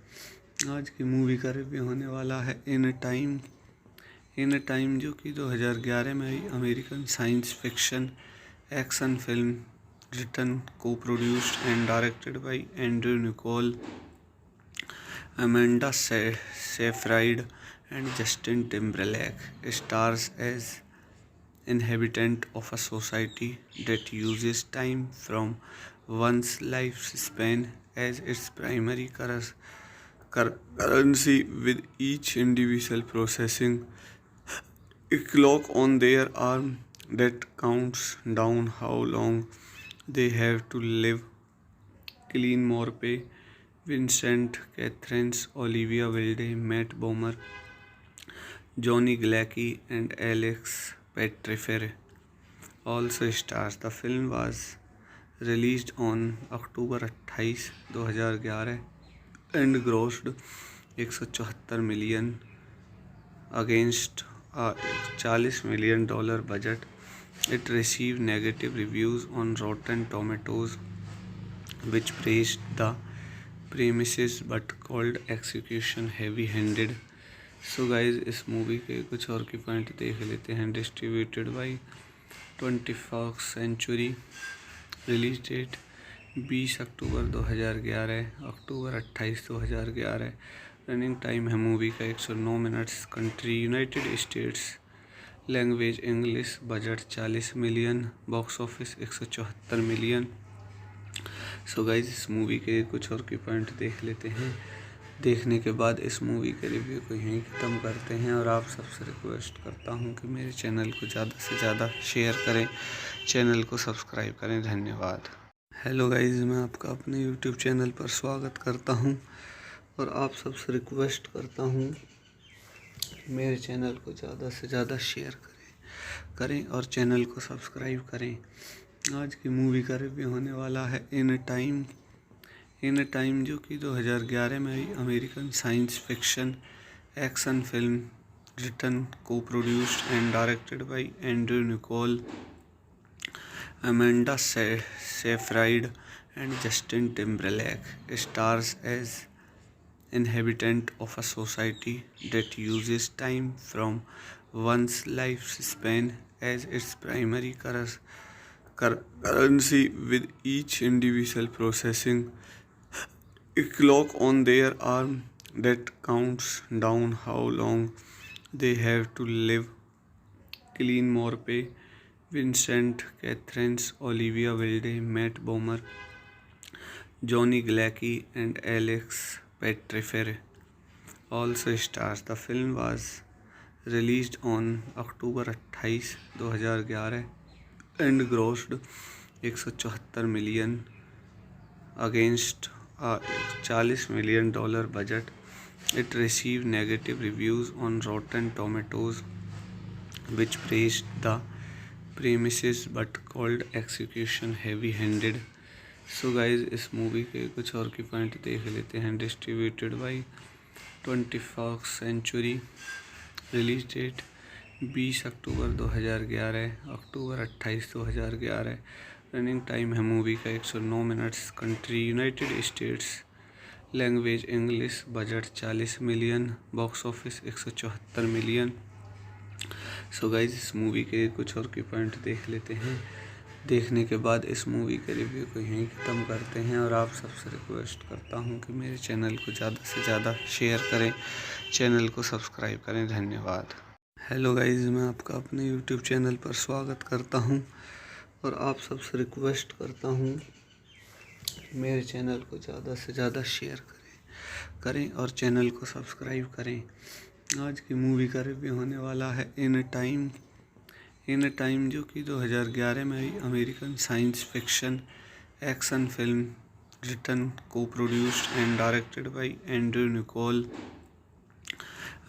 आज की मूवी का रिव्यू होने वाला है इन टाइम, जो कि 2011 में आई American science fiction action film written, को produced and directed by Andrew Niccol, Amanda Seyfried and Justin Timberlake. Stars as inhabitant of a society that uses time from one's lifespan as its primary currency, with each individual processing a clock on their arm that counts down how long they have to live. Cillian Murphy, Vincent Catherines, Olivia Wilde, Matt Bomer, Johnny Galecki, and Alex Pettyfer also stars. The film was released on October 28, 2011 and grossed 174 million against a $40 million budget. It received negative reviews on Rotten Tomatoes, which praised the premises but called execution heavy handed. So guys, इस movie के कुछ और की point देख लेते हैं। Distributed by 20th century. Release date 20 October 2011, October 28, 2011। Running time है movie का 109 minutes. Country United States. Language English. Budget 40 million. Box office 174 million. So guys, इस मूवी के कुछ और की पॉइंट देख लेते हैं। देखने के बाद इस मूवी के रिव्यू को यहीं ख़त्म करते हैं और आप सबसे रिक्वेस्ट करता हूं कि मेरे चैनल को ज़्यादा से ज़्यादा शेयर करें, चैनल को सब्सक्राइब करें। धन्यवाद। हेलो गाइज, मैं आपका अपने यूट्यूब चैनल पर स्वागत करता हूं और आप सबसे रिक्वेस्ट करता हूं मेरे चैनल को ज़्यादा से ज़्यादा शेयर करें और चैनल को सब्सक्राइब करें। आज की मूवी का रिव्यू होने वाला है इन टाइम, जो कि 2011 में आई American science fiction action film written, को produced and directed by Andrew Niccol, Amanda Seyfried and Justin Timberlake. Stars as inhabitant of a society that uses time from one's lifespan as its primary currency, with each individual processing a clock on their arm that counts down how long they have to live. Cillian Murphy, Vincent Catherines, Olivia Wilde, Matt Bomer, Johnny Galecki, and Alex Pettyfer also stars. The film was released on October 28, 2011 and grossed 174 million against a $40 million budget. It received negative reviews on Rotten Tomatoes, which praised the premises but called execution heavy handed. So guys, इस movie के कुछ और की point देख लेते हैं। Distributed by 20th century. Release date 20 October 2011, October 28, 2011। Running time है movie का 109 minutes. Country United States. Language English. Budget 40 million. Box office 174 million. So guys, इस मूवी के कुछ और की पॉइंट देख लेते हैं। देखने के बाद इस मूवी के रिव्यू को यहीं ख़त्म करते हैं और आप सबसे रिक्वेस्ट करता हूं कि मेरे चैनल को ज़्यादा से ज़्यादा शेयर करें, चैनल को सब्सक्राइब करें। धन्यवाद। हेलो गाइज, मैं आपका अपने यूट्यूब चैनल पर स्वागत करता हूं और आप सबसे रिक्वेस्ट करता हूं मेरे चैनल को ज़्यादा से ज़्यादा शेयर करें और चैनल को सब्सक्राइब करें। आज की मूवी का रिव्यू होने वाला है इन टाइम, जो कि 2011 में आई American science fiction action film written, को produced and directed by Andrew Niccol,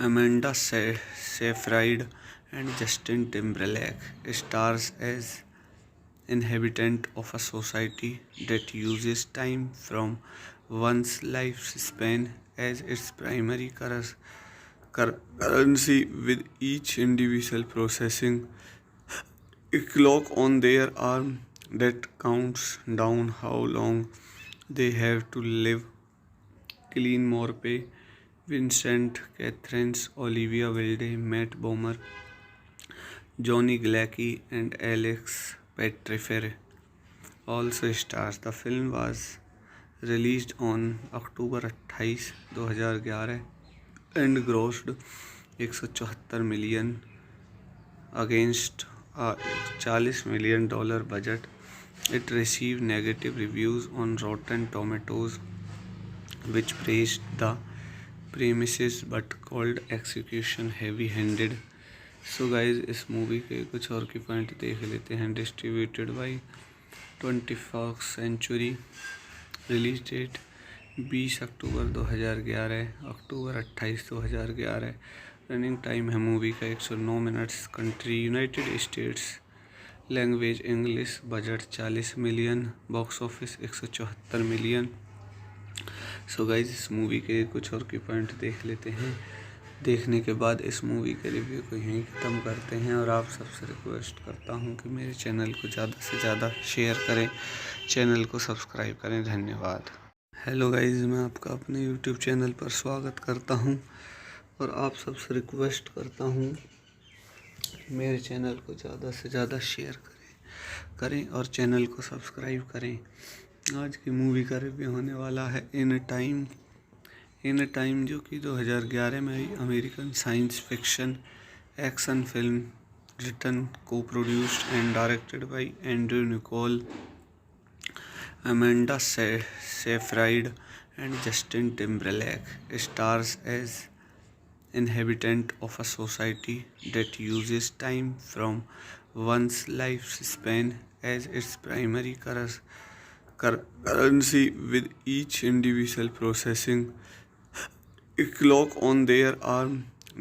Amanda Seyfried and Justin Timberlake. Stars as inhabitant of a society that uses time from one's lifespan as its primary currency with each individual processing a clock on their arm that counts down how long they have to live. Cillian Murphy, Vincent Catherines, Olivia Wilde, Matt Bomer, Johnny Galecki, and Alex Pettyfer also stars. The film was released on October 28, 2011 and grossed 174 million against a $40 million budget. It received negative reviews on Rotten Tomatoes, which praised the premises but called execution heavy-handed. So guys, इस movie के कुछ और की point देख लेते हैं. Distributed by 20th Century. Release date 20 October 2011, October 28, 2011. Running time है movie का 109 minutes. Country United States. Language English. Budget 40 million. Box office 174 million. So guys, इस मूवी के कुछ और की पॉइंट देख लेते हैं. देखने के बाद इस मूवी के रिव्यू को यहीं ख़त्म करते हैं और आप सबसे रिक्वेस्ट करता हूं कि मेरे चैनल को ज़्यादा से ज़्यादा शेयर करें, चैनल को सब्सक्राइब करें. धन्यवाद. हेलो गाइज, मैं आपका अपने यूट्यूब चैनल पर स्वागत करता हूं और आप सबसे रिक्वेस्ट करता हूं कि मेरे चैनल को ज़्यादा से ज़्यादा शेयर करें और चैनल को सब्सक्राइब करें. आज की मूवी का रिव्यू होने वाला है इन टाइम, जो कि 2011 में आई American science fiction action film, written, को produced and directed by Andrew Niccol, Amanda Seyfried and Justin Timberlake. Stars as inhabitant of a society that uses time from one's lifespan as its primary currency, with each individual processing a clock on their arm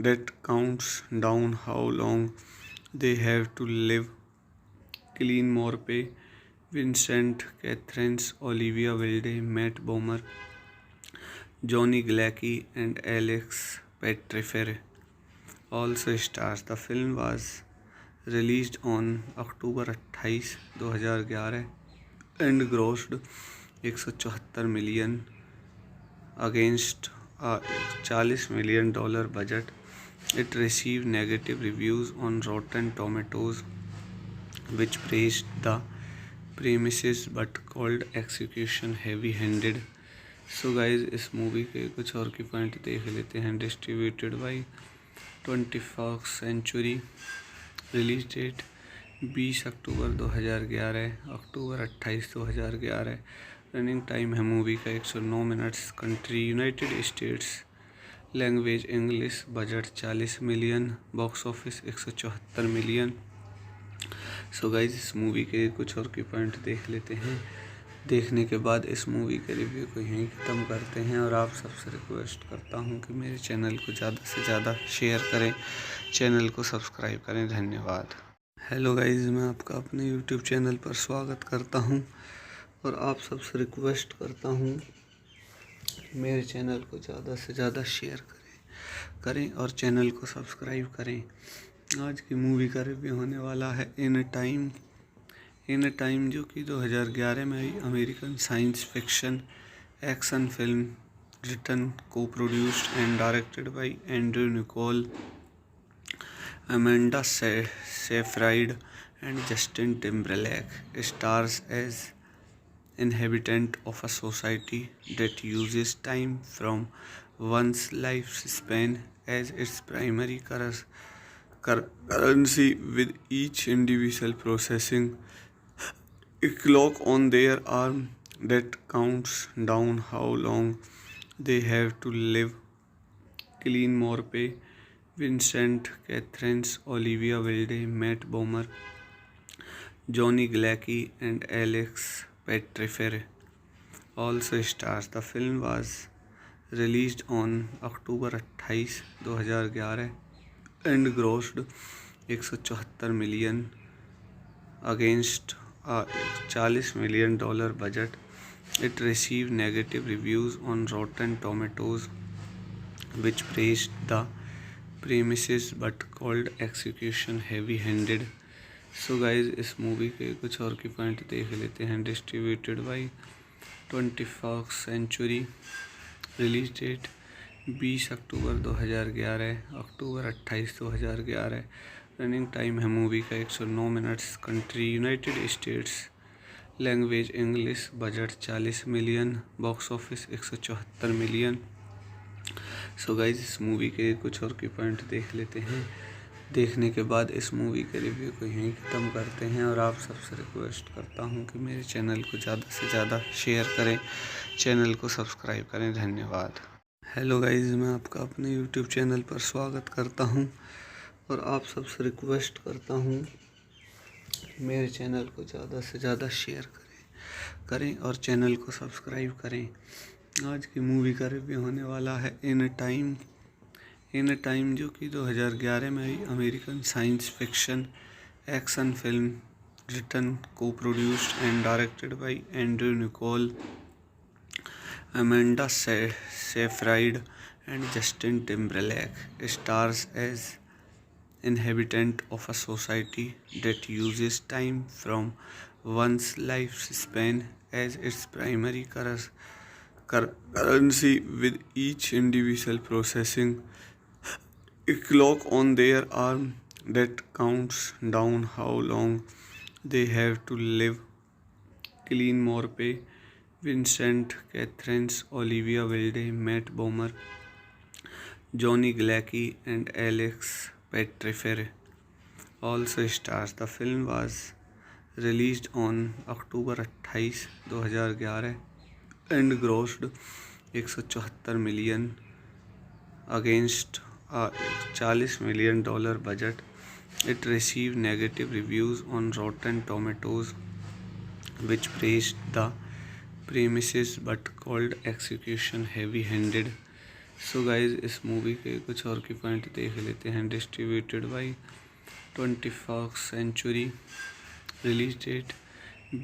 that counts down how long they have to live. Cillian Murphy, Vincent Catherines, Olivia Wilde, Matt Bomer, Johnny Galecki, and Alex Pettyfer also stars. The film was released on October 28, 2011 and grossed 174 million against a $40 million budget. It received negative reviews on Rotten Tomatoes, which praised the premises but called execution heavy-handed. So guys, इस movie के कुछ और की point देख लेते हैं. Distributed by 20th Century. Release date 20 October 2011, October 28, 2011. Running time है movie का 109 minutes. Country United States. Language English. Budget 40 million. Box office 174 million. So guys, इस मूवी के कुछ और की पॉइंट देख लेते हैं. देखने के बाद इस मूवी के रिव्यू को यहीं ख़त्म करते हैं और आप सबसे रिक्वेस्ट करता हूं कि मेरे चैनल को ज़्यादा से ज़्यादा शेयर करें, चैनल को सब्सक्राइब करें. धन्यवाद. हेलो गाइज, मैं आपका अपने यूट्यूब चैनल पर स्वागत करता हूं और आप सबसे रिक्वेस्ट करता हूं कि मेरे चैनल को ज़्यादा से ज़्यादा शेयर करें और चैनल को सब्सक्राइब करें. आज की मूवी का रिव्यू होने वाला है इन टाइम, जो कि 2011 में आई American science fiction action film, written, को produced and directed by Andrew Niccol, Amanda Seyfried and Justin Timberlake. Stars as inhabitant of a society that uses time from one's lifespan as its primary currency, with each individual processing a clock on their arm that counts down how long they have to live. Cillian Murphy, Vincent Catherines, Olivia Wilde, Matt Bomer, Johnny Galecki, and Alex Pettyfer also stars. The film was released on October 28, 2011 and grossed 174 million against a $40 million budget. It received negative reviews on Rotten Tomatoes, which praised the premises but called execution heavy handed. So guys इस movie के कुछ और की point देख लेते हैं. Distributed by 21st Century. Release date 20 October 2011, October 28 2011. Running time है movie का 109 minutes. Country United States. Language English. Budget 40 million. Box office 174 million. So guys इस मूवी के कुछ और की पॉइंट देख लेते हैं. देखने के बाद इस मूवी के रिव्यू को यहीं ख़त्म करते हैं और आप सबसे रिक्वेस्ट करता हूं कि मेरे चैनल को ज़्यादा से ज़्यादा शेयर करें, चैनल को सब्सक्राइब करें. धन्यवाद. हेलो गाइज, मैं आपका अपने यूट्यूब चैनल पर स्वागत करता हूं और आप सबसे रिक्वेस्ट करता हूं कि मेरे चैनल को ज़्यादा से ज़्यादा शेयर करें और चैनल को सब्सक्राइब करें. आज की मूवी का रिव्यू होने वाला है इन टाइम, जो कि 2011 में आई American science fiction action film, written, को produced and directed by Andrew Niccol, Amanda Seyfried and Justin Timberlake. Stars as inhabitant of a society that uses time from one's lifespan as its primary currency, with each individual processing a clock on their arm that counts down how long they have to live. Cillian Murphy, Vincent Catherines, Olivia Wilde, Matt Bomer, Johnny Galecki and Alex Pettyfer also stars. The film was released on October 28, 2011 and grossed 174 million against a $40 million budget. It received negative reviews on Rotten Tomatoes, which praised the premises but called execution heavy-handed. So guys इस movie के कुछ और की point देख लेते हैं. Distributed by 21st Century. Release date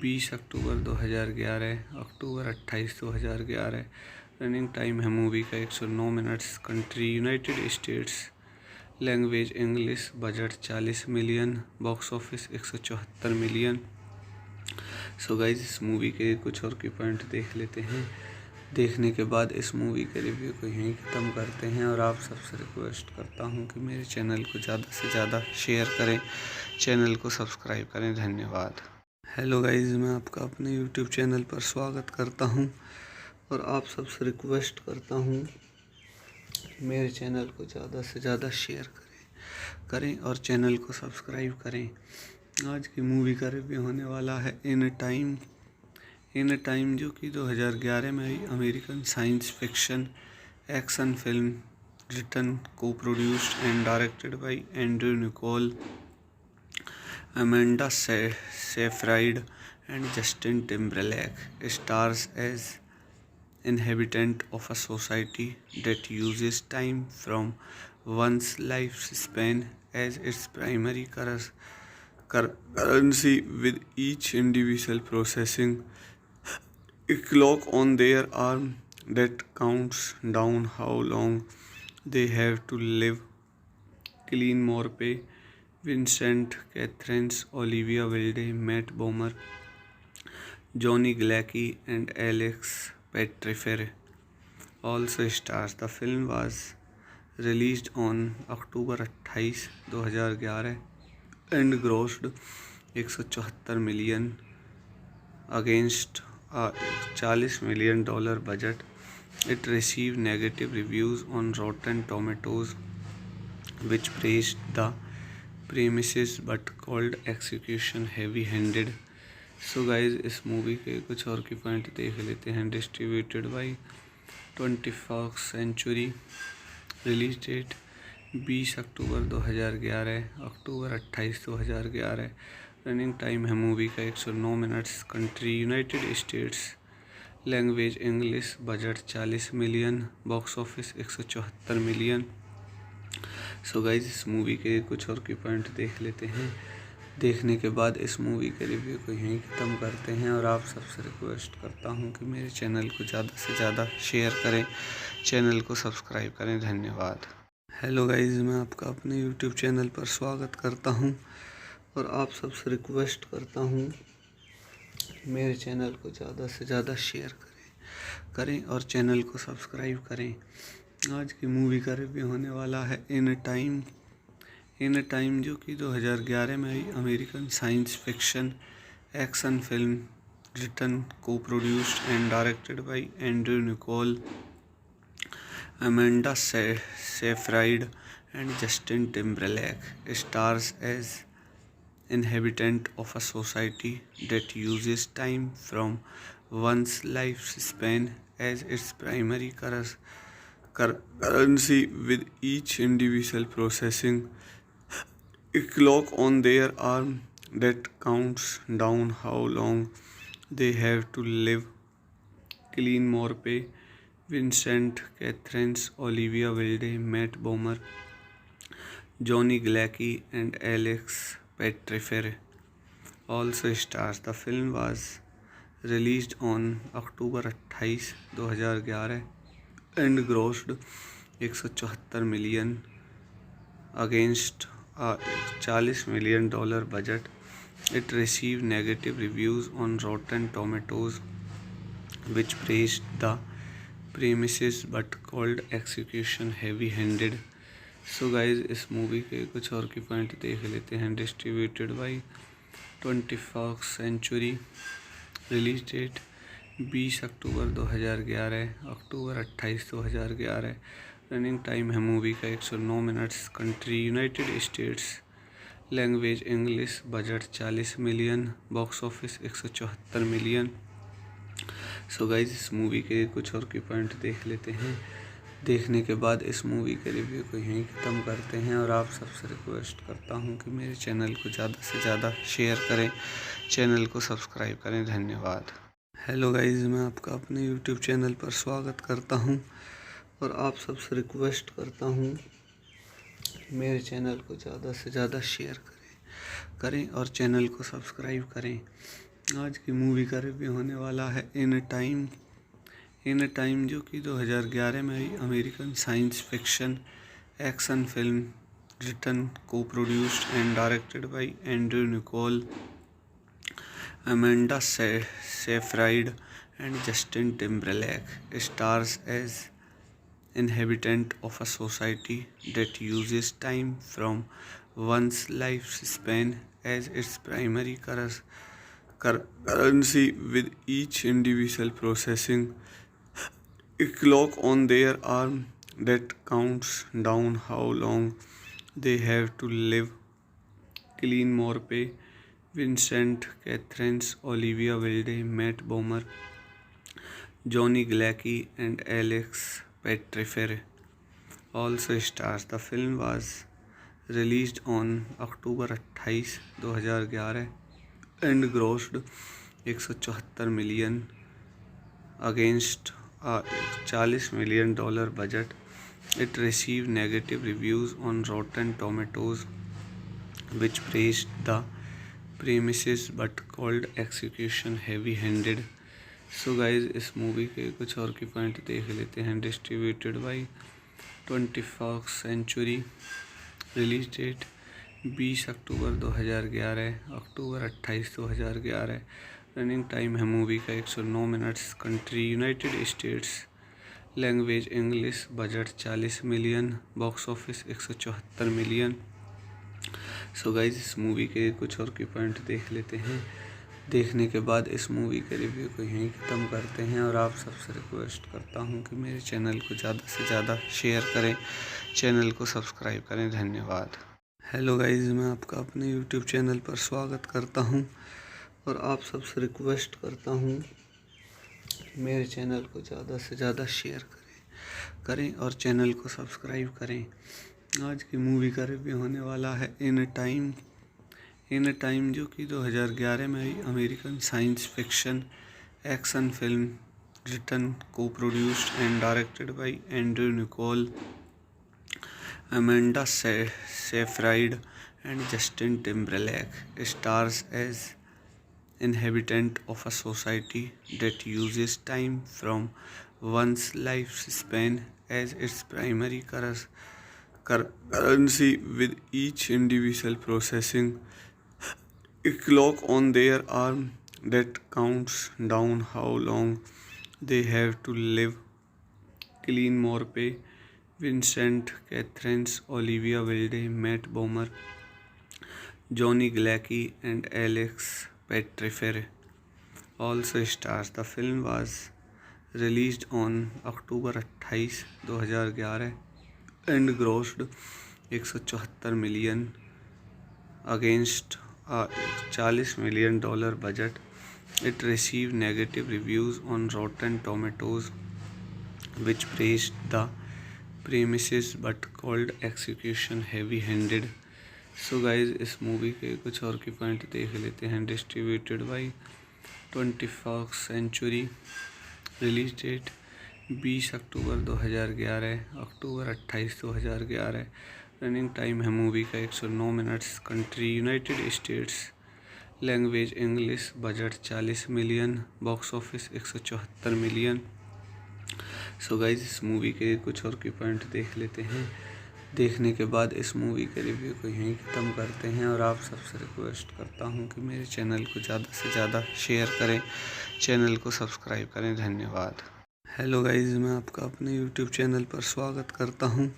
20 October 2011, October 28 2011. Running time है movie का 109 minutes. Country United States. Language English. Budget 40 million. Box office 174 million. So guys इस मूवी के कुछ और की पॉइंट देख लेते हैं. देखने के बाद इस मूवी के रिव्यू को यहीं ख़त्म करते हैं और आप सबसे रिक्वेस्ट करता हूं कि मेरे चैनल को ज़्यादा से ज़्यादा शेयर करें, चैनल को सब्सक्राइब करें. धन्यवाद. हेलो गाइज, मैं आपका अपने यूट्यूब चैनल पर स्वागत करता हूं और आप सबसे रिक्वेस्ट करता हूं कि मेरे चैनल को ज़्यादा से ज़्यादा शेयर करें और चैनल को सब्सक्राइब करें. आज की मूवी का रिव्यू होने वाला है इन टाइम, जो कि 2011 में आई American science fiction action film, written, को produced and directed by Andrew Niccol, Amanda Seyfried and Justin Timberlake. Stars as inhabitant of a society that uses time from one's lifespan as its primary currency, with each individual processing a clock on their arm that counts down how long they have to live. Cillian Murphy, Vincent Catherines, Olivia Wilde, Matt Bomer, Johnny Galecki and Alex Pettyfer also stars. The film was released on October 28, 2011 and grossed 174 million against a $40 million budget. It received negative reviews on Rotten Tomatoes, which praised the premises but called execution heavy-handed. So guys इस movie के कुछ और की point देख लेते हैं. Distributed by 21st Century. Release date 20 October 2011, October 28 2011. Running time है movie का 109 minutes. Country United States. Language English. Budget 40 million. Box office 174 million. So guys इस मूवी के कुछ और की पॉइंट देख लेते हैं. देखने के बाद इस मूवी के रिव्यू को यहीं ख़त्म करते हैं और आप सबसे रिक्वेस्ट करता हूं कि मेरे चैनल को ज़्यादा से ज़्यादा शेयर करें, चैनल को सब्सक्राइब करें. धन्यवाद. हेलो गाइस, मैं आपका अपने यूट्यूब चैनल पर स्वागत करता हूं और आप सबसे रिक्वेस्ट करता हूं कि मेरे चैनल को ज़्यादा से ज़्यादा शेयर करें और चैनल को सब्सक्राइब करें। आज की मूवी का रिव्यू होने वाला है इन टाइम, जो कि 2011 में आई American science fiction action film written, को produced and directed by Andrew Niccol, Amanda Seyfried and Justin Timberlake. Stars as inhabitant of a society that uses time from one's lifespan as its primary currency, with each individual processing a clock on their arm that counts down how long they have to live. Cillian Murphy, Vincent Catherines, Olivia Wilde, Matt Bomer, Johnny Galecki, and Alex Pettyfer also stars. The film was released on October 28, 2011 and grossed 174 million against a $40 million budget. It received negative reviews on Rotten Tomatoes, which praised the premises but called execution heavy-handed. So guys, इस movie के कुछ और की point देख लेते हैं। Distributed by 20 Fox century. Release date 20 October 2011, October 28 2011। Running time है movie का 109 minutes. Country United States, language English, budget 40 million, box office 174 million. So guys, इस मूवी के कुछ और की पॉइंट देख लेते हैं। देखने के बाद इस मूवी के रिव्यू को यहीं ख़त्म करते हैं और आप सबसे रिक्वेस्ट करता हूं कि मेरे चैनल को ज़्यादा से ज़्यादा शेयर करें, चैनल को सब्सक्राइब करें। धन्यवाद। हेलो गाइज, मैं आपका अपने यूट्यूब चैनल पर स्वागत करता हूं और आप सबसे रिक्वेस्ट करता हूं कि मेरे चैनल को ज़्यादा से ज़्यादा शेयर करें और चैनल को सब्सक्राइब करें। आज की मूवी का रिव्यू होने वाला है इन टाइम, जो कि 2011 में आई American science fiction action film written, को produced and directed by Andrew Niccol, Amanda Seyfried and Justin Timberlake. Stars as inhabitant of a society that uses time from one's lifespan as its primary currency, with each individual processing a clock on their arm that counts down how long they have to live. Cillian Murphy, Vincent Catherines, Olivia Wilde, Matt Bomer, Johnny Galecki, and Alex Pettyfer also stars. The film was released on October 28, 2011 and grossed 174 million against a $40 million budget. It received negative reviews on Rotten Tomatoes, which praised the premises but called execution heavy-handed. So guys, इस movie के कुछ और की point देख लेते हैं। Distributed by 20 Fox century. Release date 20 October 2011, October 28 2011। Running time है movie का 109 minutes. Country United States, language English, budget 40 million, box office 174 million. So guys, इस मूवी के कुछ और की पॉइंट देख लेते हैं। देखने के बाद इस मूवी के रिव्यू को यहीं ख़त्म करते हैं और आप सबसे रिक्वेस्ट करता हूं कि मेरे चैनल को ज़्यादा से ज़्यादा शेयर करें, चैनल को सब्सक्राइब करें। धन्यवाद। हेलो गाइज, मैं आपका अपने यूट्यूब चैनल पर स्वागत करता हूं और आप सबसे रिक्वेस्ट करता हूं कि मेरे चैनल को ज़्यादा से ज़्यादा शेयर करें और चैनल को सब्सक्राइब करें। आज की मूवी का रिव्यू होने वाला है इन टाइम, जो कि 2011 में आई American science fiction action film written, को produced and directed by Andrew Niccol, Amanda Seyfried and Justin Timberlake. Stars as inhabitant of a society that uses time from one's lifespan as its primary currency with each individual processing a clock on their arm that counts down how long they have to live. Cillian Murphy, Vincent Catherines, Olivia Wilde, Matt Bomer, Johnny Galecki, and Alex Petryfer also stars. The film was released on October 28, 2011 and grossed 174 million against a $40 million budget. It received negative reviews on Rotten Tomatoes, which praised the premises but called execution heavy-handed. So guys इस movie के कुछ और की point देख लेते हैं. Distributed by 21st century. Release date 20 October 2011, October 28, 2011. Running time है movie का 109 minutes. Country United States. Language English. Budget 40 million. Box office 174 million. So guys इस मूवी के कुछ और की पॉइंट देख लेते हैं. देखने के बाद इस मूवी के रिव्यू को यहीं ख़त्म करते हैं और आप सबसे रिक्वेस्ट करता हूं कि मेरे चैनल को ज़्यादा से ज़्यादा शेयर करें, चैनल को सब्सक्राइब करें. धन्यवाद. हेलो गाइज, मैं आपका अपने यूट्यूब चैनल पर स्वागत करता हूं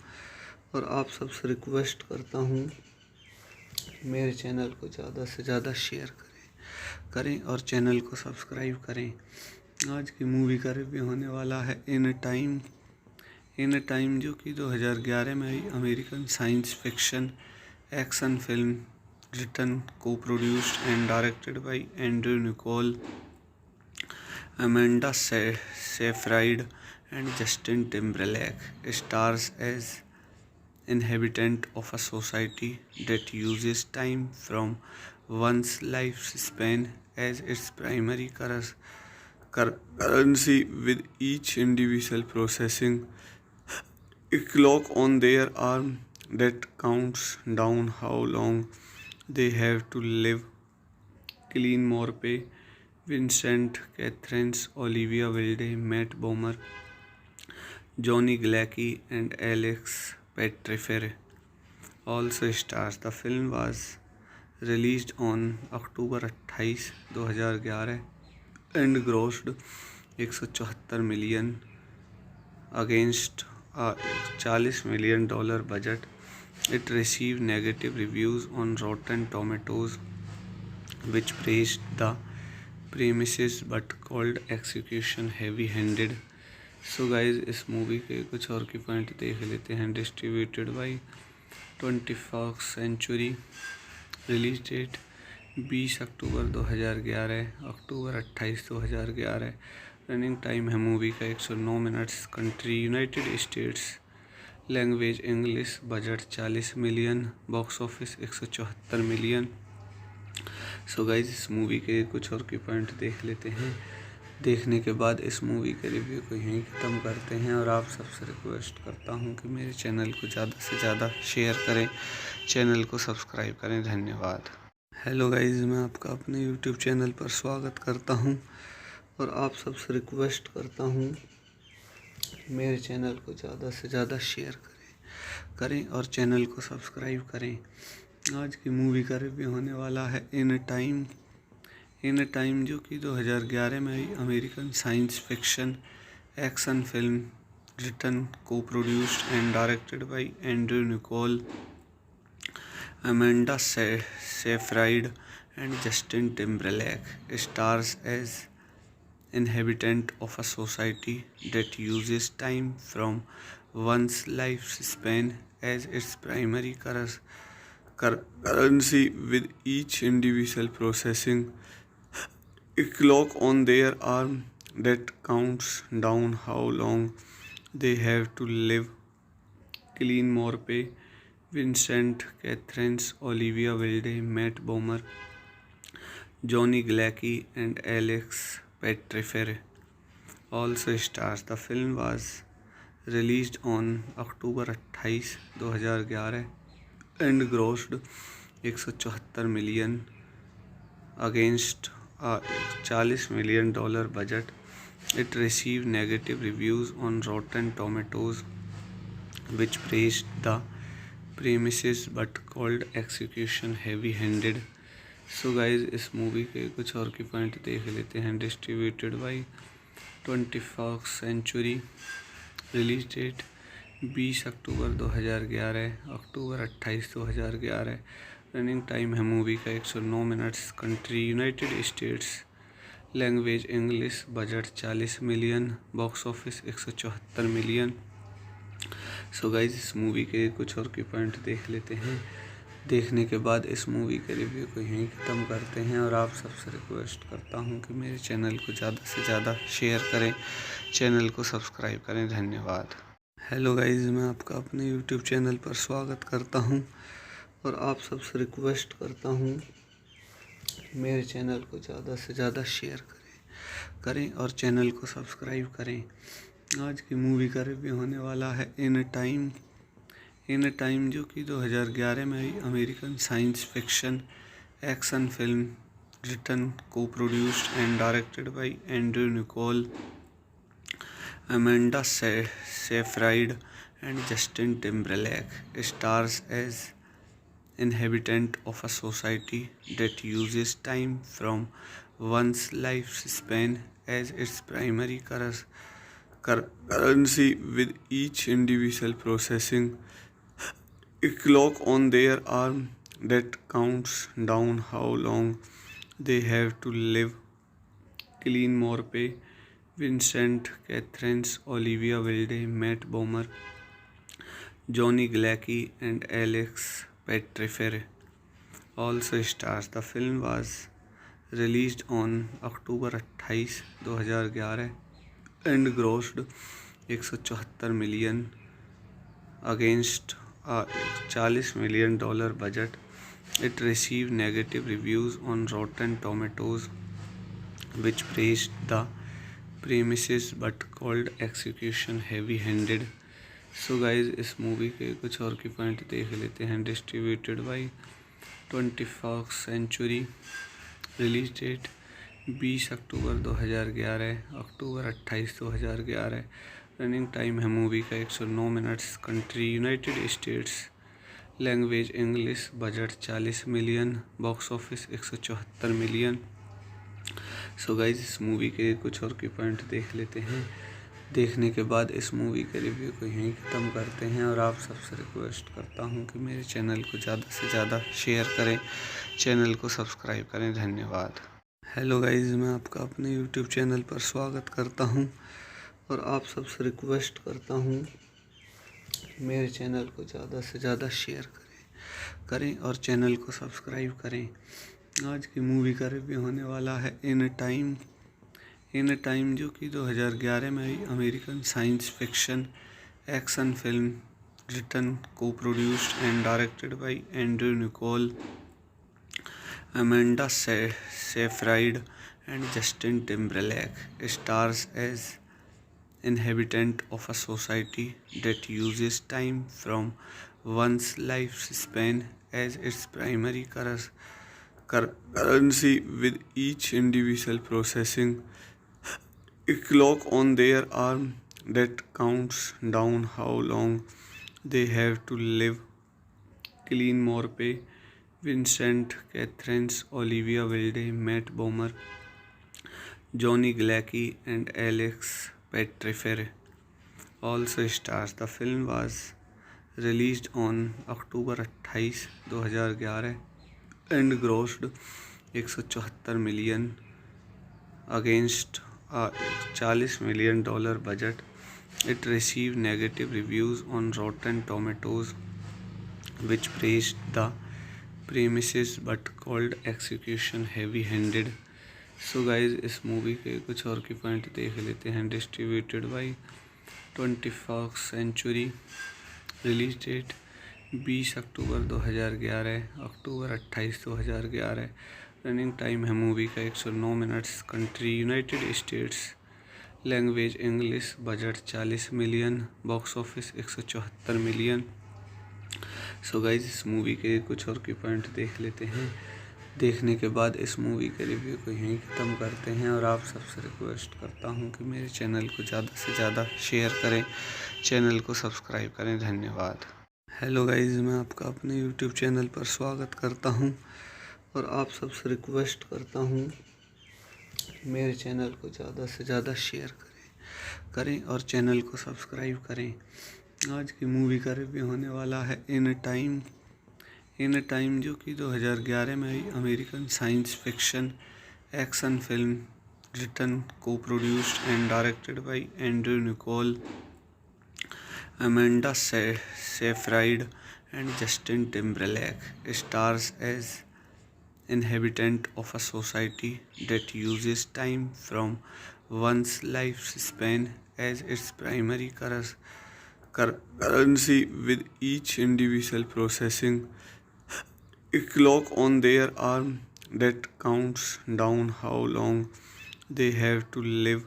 और आप सबसे रिक्वेस्ट करता हूं कि मेरे चैनल को ज़्यादा से ज़्यादा शेयर करें और चैनल को सब्सक्राइब करें. आज की मूवी का रिव्यू होने वाला है इन टाइम जो कि 2011 में आई American science fiction action film written, को produced and directed by Andrew Niccol, Amanda Seyfried and Justin Timberlake. Stars as inhabitant of a society that uses time from one's lifespan as its primary currency, with each individual processing a clock on their arm that counts down how long they have to live. Cillian Murphy, Vincent Catherines, Olivia Wilde, Matt Bomer, Johnny Galecki, and Alex Petryfer also stars. The film was released on October 28, 2011 and grossed 174 million against a $40 million budget. It received negative reviews on Rotten Tomatoes, which praised the premises but called execution heavy-handed. So guys इस movie के कुछ और की point देख लेते हैं. Distributed by 21st century. Release date 20 October 2011, October 28, 2011. Running time है movie का 109 minutes. Country United States. Language English. Budget 40 million. Box office 174 million. So guys इस मूवी के कुछ और की पॉइंट देख लेते हैं. देखने के बाद इस मूवी के रिव्यू को यहीं ख़त्म करते हैं और आप सबसे रिक्वेस्ट करता हूं कि मेरे चैनल को ज़्यादा से ज़्यादा शेयर करें, चैनल को सब्सक्राइब करें. धन्यवाद. हेलो गाइज, मैं आपका अपने यूट्यूब चैनल पर स्वागत करता हूं और आप सबसे रिक्वेस्ट करता हूं कि मेरे चैनल को ज़्यादा से ज़्यादा शेयर करें और चैनल को सब्सक्राइब करें. आज की मूवी का रिव्यू होने वाला है इन टाइम जो कि 2011 में आई American science fiction action film written, को produced and directed by Andrew Niccol, Amanda Seyfried and Justin Timberlake. Stars as inhabitant of a society that uses time from one's lifespan as its primary currency, with each individual processing a clock on their arm that counts down how long they have to live. Cillian Murphy, Vincent Catherines, Olivia Wilde, Matt Bomer, Johnny Galecki, and Alex Petryfer also stars. The film was released on October 28, 2011 and grossed 174 million against a $40 million budget. It received negative reviews on Rotten Tomatoes, which praised the premises but called execution heavy handed. So guys इस movie के कुछ और की point देख लेते हैं. Distributed by 21st Century. Release date 20 October 2011, October 28 2011. Running time है movie का 109 minutes. Country United States. Language English. Budget 40 million. Box office 174 million. So guys इस मूवी के कुछ और की पॉइंट देख लेते हैं. देखने के बाद इस मूवी के रिव्यू को यहीं ख़त्म करते हैं और आप सबसे रिक्वेस्ट करता हूं कि मेरे चैनल को ज़्यादा से ज़्यादा शेयर करें, चैनल को सब्सक्राइब करें. धन्यवाद. हेलो गाइज, मैं आपका अपने यूट्यूब चैनल पर स्वागत करता हूं और आप सबसे रिक्वेस्ट करता हूं कि मेरे चैनल को ज़्यादा से ज़्यादा शेयर करें और चैनल को सब्सक्राइब करें. आज की मूवी का रिव्यू होने वाला है इन टाइम जो कि 2011 में आई American science fiction action film written, को produced and directed by Andrew Niccol, Amanda Seyfried and Justin Timberlake. Stars as inhabitant of a society that uses time from one's lifespan as its primary currency, with each individual processing a clock on their arm that counts down how long they have to live. Cillian Murphy, Vincent Catherines, Olivia Wilde, Matt Bomer, Johnny Galecki and Alex Pettyfer also stars. The film was released on October 28, 2011 and grossed 174 million against a $40 million budget. It received negative reviews on Rotten Tomatoes, which praised the premises but called execution heavy-handed. So guys इस movie के कुछ और की point देख लेते हैं. Distributed by 21st Century. Release date 20 October 2011, October 28 2011. Running time है movie का 109 minutes. Country United States. Language English. Budget 40 million. Box office 174 million. So guys इस मूवी के कुछ और की पॉइंट देख लेते हैं. देखने के बाद इस मूवी के रिव्यू को यहीं ख़त्म करते हैं और आप सबसे रिक्वेस्ट करता हूं कि मेरे चैनल को ज़्यादा से ज़्यादा शेयर करें, चैनल को सब्सक्राइब करें. धन्यवाद. हेलो गाइज, मैं आपका अपने यूट्यूब चैनल पर स्वागत करता हूं और आप सबसे रिक्वेस्ट करता हूं कि मेरे चैनल को ज़्यादा से ज़्यादा शेयर करें और चैनल को सब्सक्राइब करें. आज की मूवी का रिव्यू होने वाला है इन टाइम जो कि 2011 में आई American science fiction action film written, को produced and directed by Andrew Niccol, Amanda Seyfried and Justin Timberlake. Stars as inhabitant of a society that uses time from one's lifespan as its primary currency, with each individual processing a clock on their arm that counts down how long they have to live. Cillian Murphy, Vincent Catherines, Olivia Wilde, Matt Bomer, Johnny Galecki and Alex Pettyfer also stars. The film was released on October 28, 2011 and grossed 174 million against a $40 million budget. It received negative reviews on Rotten Tomatoes, which praised the premises but called execution heavy-handed. So guys इस movie के कुछ और की point देख लेते हैं. Distributed by 21st Century. Release date 20 October 2011, October 28 2011. Running time है movie का 109 minutes. Country United States. Language English. Budget 40 million. Box office 174 million. So guys इस मूवी के कुछ और की पॉइंट देख लेते हैं. देखने के बाद इस मूवी के रिव्यू को यहीं ख़त्म करते हैं और आप सबसे रिक्वेस्ट करता हूं कि मेरे चैनल को ज़्यादा से ज़्यादा शेयर करें, चैनल को सब्सक्राइब करें. धन्यवाद. हेलो गाइस, मैं आपका अपने यूट्यूब चैनल पर स्वागत करता हूं और आप सबसे रिक्वेस्ट करता हूं कि मेरे चैनल को ज़्यादा से ज़्यादा शेयर करें और चैनल को सब्सक्राइब करें। आज की मूवी का रिव्यू होने वाला है इन टाइम जो कि 2011 में आई American science fiction action film written को produced and directed by Andrew Niccol, Amanda Seyfried and Justin Timberlake. Stars as inhabitant of a society that uses time from one's lifespan as its primary currency, with each individual processing a clock on their arm that counts down how long they have to live.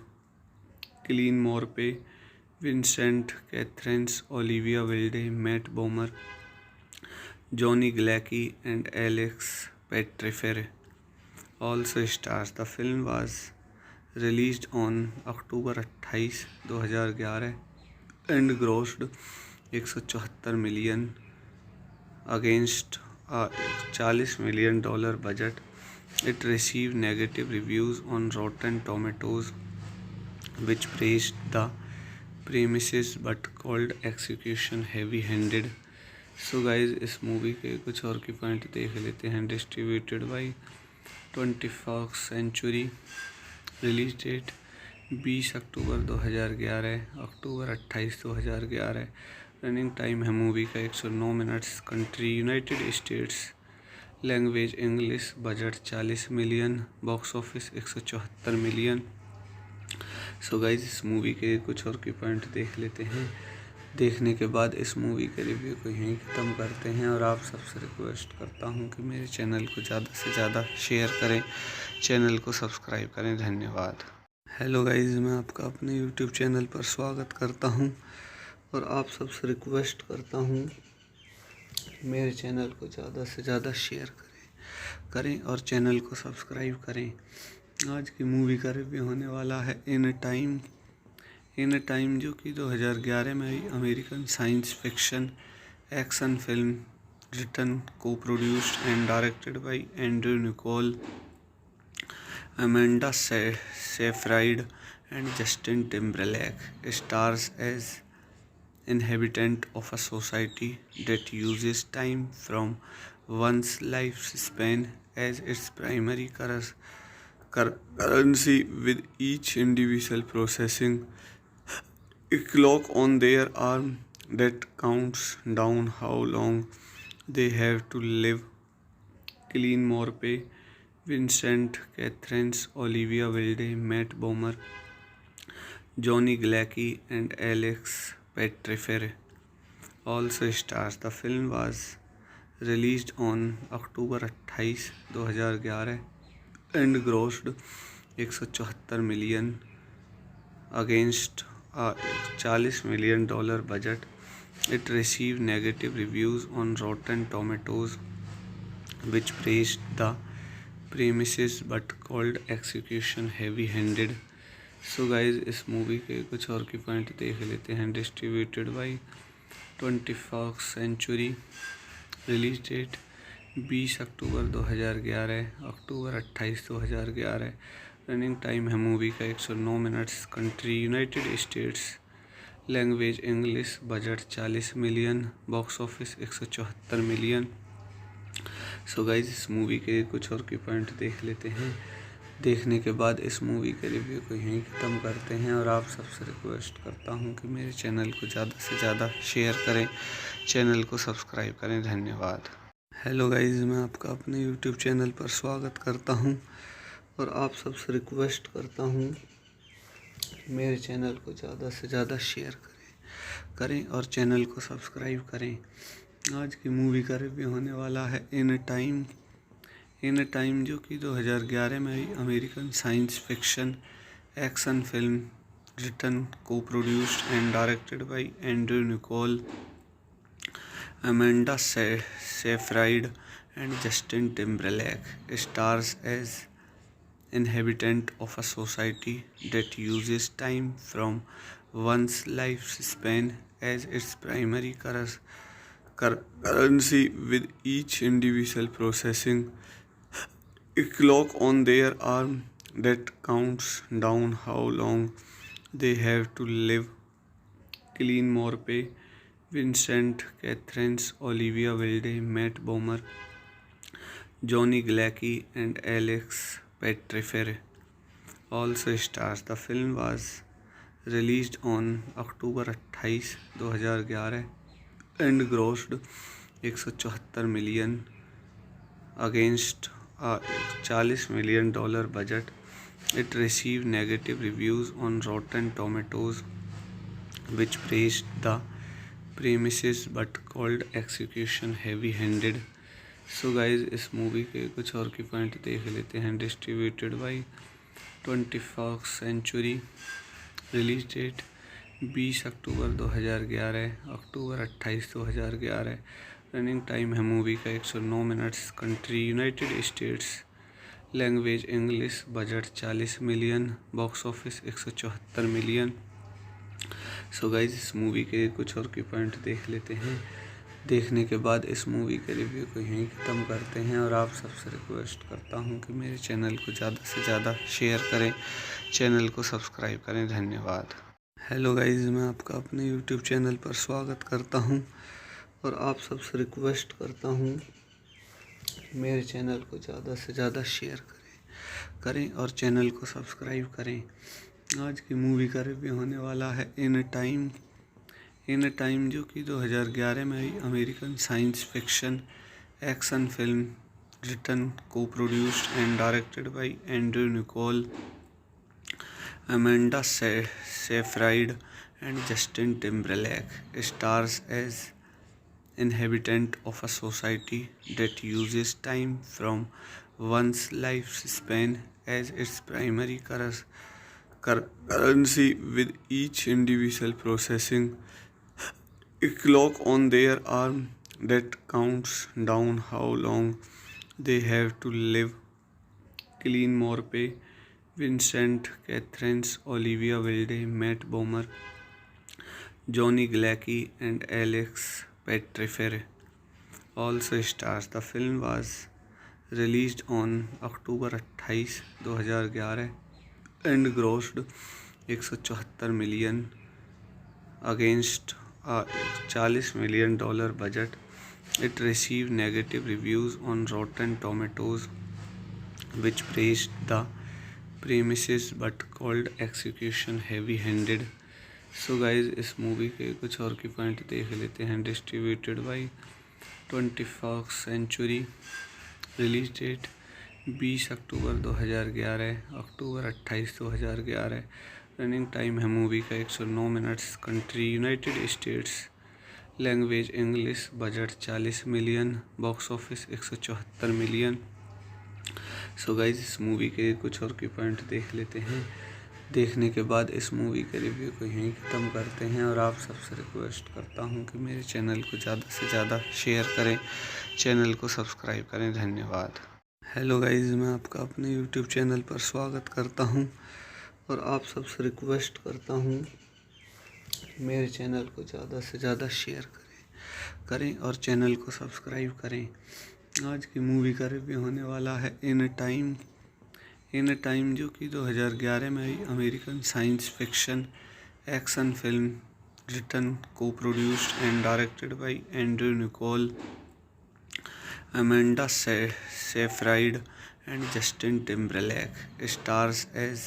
Cillian Murphy, Vincent Catherines, Olivia Wilde, Matt Bomer, Johnny Galecki, and Alex Pettyfer also stars. The film was released on October 28, 2011 and grossed $174 million against a $40 million budget. It received negative reviews on Rotten Tomatoes, which praised the premises but called execution heavy-handed. So guys, इस movie के कुछ और की point देख लेते हैं। Distributed by 20th Century। Release date 20 October 2011, October 28, 2011। Running time है movie का 109 minutes. Country United States, language English, budget 40 million, box office 174 million. So guys, इस मूवी के कुछ और की पॉइंट देख लेते हैं। देखने के बाद इस मूवी के रिव्यू को यहीं ख़त्म करते हैं और आप सबसे रिक्वेस्ट करता हूं कि मेरे चैनल को ज़्यादा से ज़्यादा शेयर करें, चैनल को सब्सक्राइब करें। धन्यवाद। हेलो गाइज, मैं आपका अपने यूट्यूब चैनल पर स्वागत करता हूं और आप सबसे रिक्वेस्ट करता हूं कि मेरे चैनल को ज़्यादा से ज़्यादा शेयर करें और चैनल को सब्सक्राइब करें। आज की मूवी का रिव्यू होने वाला है इन टाइम जो कि 2011 में आई American science fiction action film written को produced and directed by Andrew Niccol, Amanda Seyfried and Justin Timberlake. Stars as inhabitant of a society that uses time from one's lifespan as its primary currency, with each individual processing a clock on their arm that counts down how long they have to live. Cillian Murphy, Vincent Catherines, Olivia Wilde, Matt Bomer, Johnny Galecki, and Alex Pettyfer also stars. The film was released on October 28, 2011 and grossed $174 million against a $40 million budget. It received negative reviews on Rotten Tomatoes, which praised the premises but called execution heavy-handed. So guys, इस movie के कुछ और की point देख लेते हैं। Distributed by 20th Century। Release date 20 October 2011, October 28, 2011। Running time है movie का 109 minutes. Country United States, language English, budget 40 million, box office 174 million. So guys, इस मूवी के कुछ और की पॉइंट देख लेते हैं। देखने के बाद इस मूवी के रिव्यू को यहीं ख़त्म करते हैं और आप सबसे रिक्वेस्ट करता हूं कि मेरे चैनल को ज़्यादा से ज़्यादा शेयर करें, चैनल को सब्सक्राइब करें। धन्यवाद। हेलो गाइज, मैं आपका अपने यूट्यूब चैनल पर स्वागत करता हूं और आप सबसे रिक्वेस्ट करता हूं कि मेरे चैनल को ज़्यादा से ज़्यादा शेयर करें और चैनल को सब्सक्राइब करें। आज की मूवी का रिव्यू होने वाला है इन टाइम जो कि 2011 में आई American science fiction action film written को produced and directed by Andrew Niccol, Amanda Seyfried and Justin Timberlake. Stars as inhabitant of a society that uses time from one's lifespan as its primary currency with each individual processing a clock on their arm that counts down how long they have to live. Cillian Murphy, Vincent Catherines, Olivia Wilde, Matt Bomer, Johnny Galecki, and Alex Pettyfer also stars. The film was released on October 28, 2011 and grossed 174 million against a $40 million budget. It received negative reviews on Rotten Tomatoes, which praised the premises but called execution heavy-handed. So guys इस movie के कुछ और की point देख लेते हैं. Distributed by 20th Century. Release date 20 October 2011, October 28, 2011. Running time है movie का 109 minutes. Country United States. Language English. Budget 40 million. Box office 174 million. So guys इस मूवी के कुछ और की पॉइंट देख लेते हैं. देखने के बाद इस मूवी के रिव्यू को यहीं ख़त्म करते हैं और आप सबसे रिक्वेस्ट करता हूं कि मेरे चैनल को ज़्यादा से ज़्यादा शेयर करें, चैनल को सब्सक्राइब करें. धन्यवाद. हेलो गाइज, मैं आपका अपने यूट्यूब चैनल पर स्वागत करता हूं और आप सबसे रिक्वेस्ट करता हूं मेरे चैनल को ज़्यादा से ज़्यादा शेयर करें और चैनल को सब्सक्राइब करें. आज की मूवी का रिव्यू होने वाला है इन टाइम, जो कि 2011 में आई American science fiction action film, written, को produced and directed by Andrew Niccol, Amanda Seyfried and Justin Timberlake. Stars as inhabitant of a society that uses time from one's lifespan as its primary currency, with each individual processing a clock on their arm that counts down how long they have to live. Cillian Murphy, Vincent Catherines, Olivia Wilde, Matt Bomer, Johnny Galecki, and Alex Pettyfer also stars. The film was released on October 28, 2011 and grossed 174 million against a $40 million budget. It received negative reviews on Rotten Tomatoes, which praised the premises but called execution heavy-handed. So guys इस movie के कुछ और की point देख लेते हैं. Distributed by 20th Century. Release date 20 October 2011, October 28, 2011. Running time है movie का 109 minutes. Country United States. Language English. Budget 40 million. Box office 174 million. So guys इस मूवी के कुछ और की पॉइंट देख लेते हैं. देखने के बाद इस मूवी के रिव्यू को यहीं ख़त्म करते हैं और आप सबसे रिक्वेस्ट करता हूं कि मेरे चैनल को ज़्यादा से ज़्यादा शेयर करें, चैनल को सब्सक्राइब करें. धन्यवाद. हेलो गाइज, मैं आपका अपने यूट्यूब चैनल पर स्वागत करता हूं और आप सबसे रिक्वेस्ट करता हूं मेरे चैनल को ज़्यादा से ज़्यादा शेयर करें और चैनल को सब्सक्राइब करें. आज की मूवी का रिव्यू होने वाला है इन टाइम, जो कि 2011 में आई American science fiction action film, written, को produced and directed by Andrew Niccol, Amanda Seyfried and Justin Timberlake. Stars as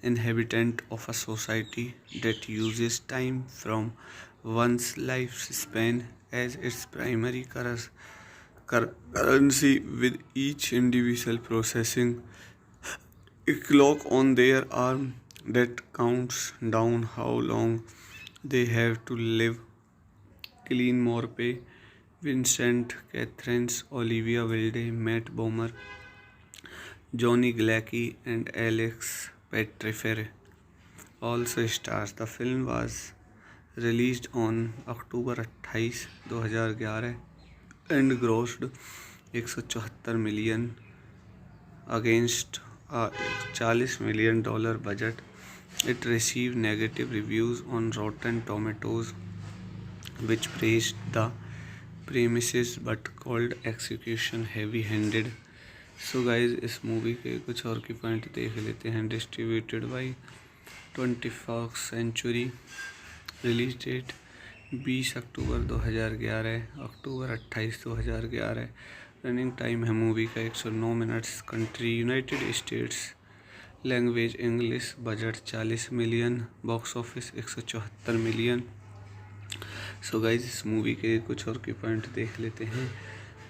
inhabitant of a society that uses time from one's lifespan as its primary currency, with each individual processing a clock on their arm that counts down how long they have to live. Cillian Murphy, Vincent Catherines, Olivia Wilde, Matt Bomer, Johnny Galecki, and Alex Pettyfer also stars. The film was released on October 28, 2011 and grossed 174 million against a $40 million budget. It received negative reviews on Rotten Tomatoes, which praised the premises but called execution heavy handed. So guys इस movie के कुछ और की point देख लेते हैं. Distributed by 21st century. Release date 20 October 2011, October 28 2011. Running time है movie का 109 minutes. Country United States. Language English. Budget 40 million. Box office 174 million. So guys इस मूवी के कुछ और की पॉइंट देख लेते हैं.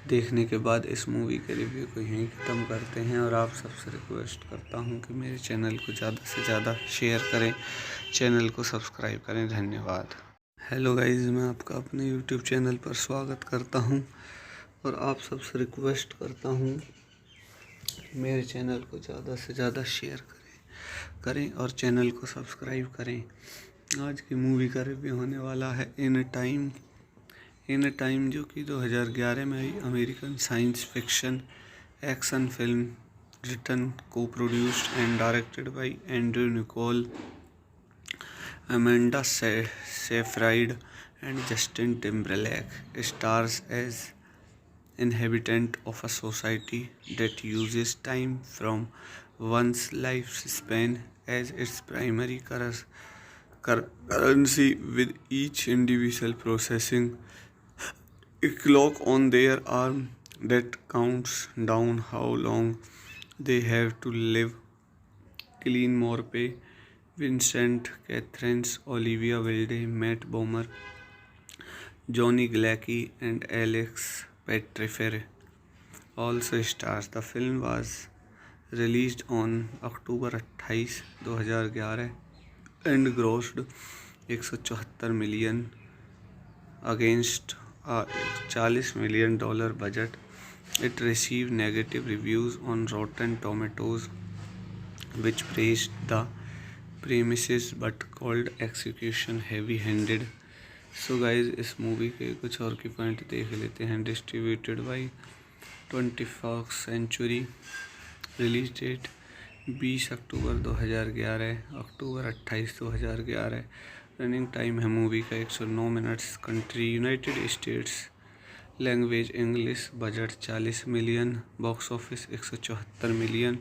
देखने के बाद इस मूवी के रिव्यू को यहीं ख़त्म करते हैं और आप सबसे रिक्वेस्ट करता हूं कि मेरे चैनल को ज़्यादा से ज़्यादा शेयर करें, चैनल को सब्सक्राइब करें. धन्यवाद. हेलो गाइज, मैं आपका अपने यूट्यूब चैनल पर स्वागत करता हूं और आप सबसे रिक्वेस्ट करता हूं मेरे चैनल को ज़्यादा से ज़्यादा शेयर करें और चैनल को सब्सक्राइब करें. आज की मूवी का रिव्यू होने वाला है इन टाइम, जो कि 2011 में आई American science fiction action film, written, को produced and directed by Andrew Niccol, Amanda Seyfried and Justin Timberlake. Stars as inhabitant of a society that uses time from one's lifespan as its primary currency, with each individual processing a clock on their arm that counts down how long they have to live. Cillian Murphy, Vincent Catherines, Olivia Wilde, Matt Bomer, Johnny Galecki and Alex Pettyfer also stars. The film was released on October 28, 2011 and grossed 174 million against a $40 million budget. It received negative reviews on Rotten Tomatoes, which praised the premises but called execution heavy-handed. So guys इस movie के कुछ और की point देख लेते हैं. Distributed by 21st century. Release date 20 October 2011, October 28 2011. Running time है movie का 109 minutes. Country United States. Language English. Budget 40 million. Box office 174 million.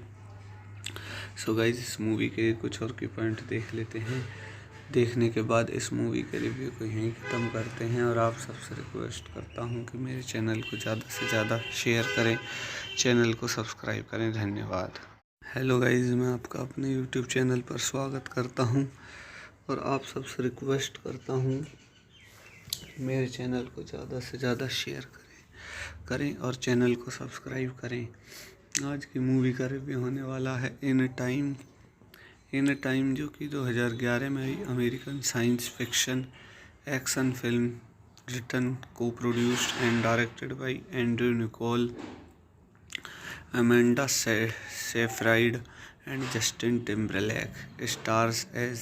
So guys इस मूवी के कुछ और की पॉइंट देख लेते हैं. देखने के बाद इस मूवी के रिव्यू को यहीं ख़त्म करते हैं और आप सबसे रिक्वेस्ट करता हूं कि मेरे चैनल को ज़्यादा से ज़्यादा शेयर करें, चैनल को सब्सक्राइब करें. धन्यवाद. हेलो गाइज, मैं आपका अपने यूट्यूब चैनल पर स्वागत करता हूं और आप सबसे रिक्वेस्ट करता हूं मेरे चैनल को ज़्यादा से ज़्यादा शेयर करें और चैनल को सब्सक्राइब करें. आज की मूवी का रिव्यू होने वाला है इन टाइम, जो कि 2011 में आई American science fiction action film, written, को produced and directed by Andrew Niccol, Amanda Seyfried and Justin Timberlake. Stars as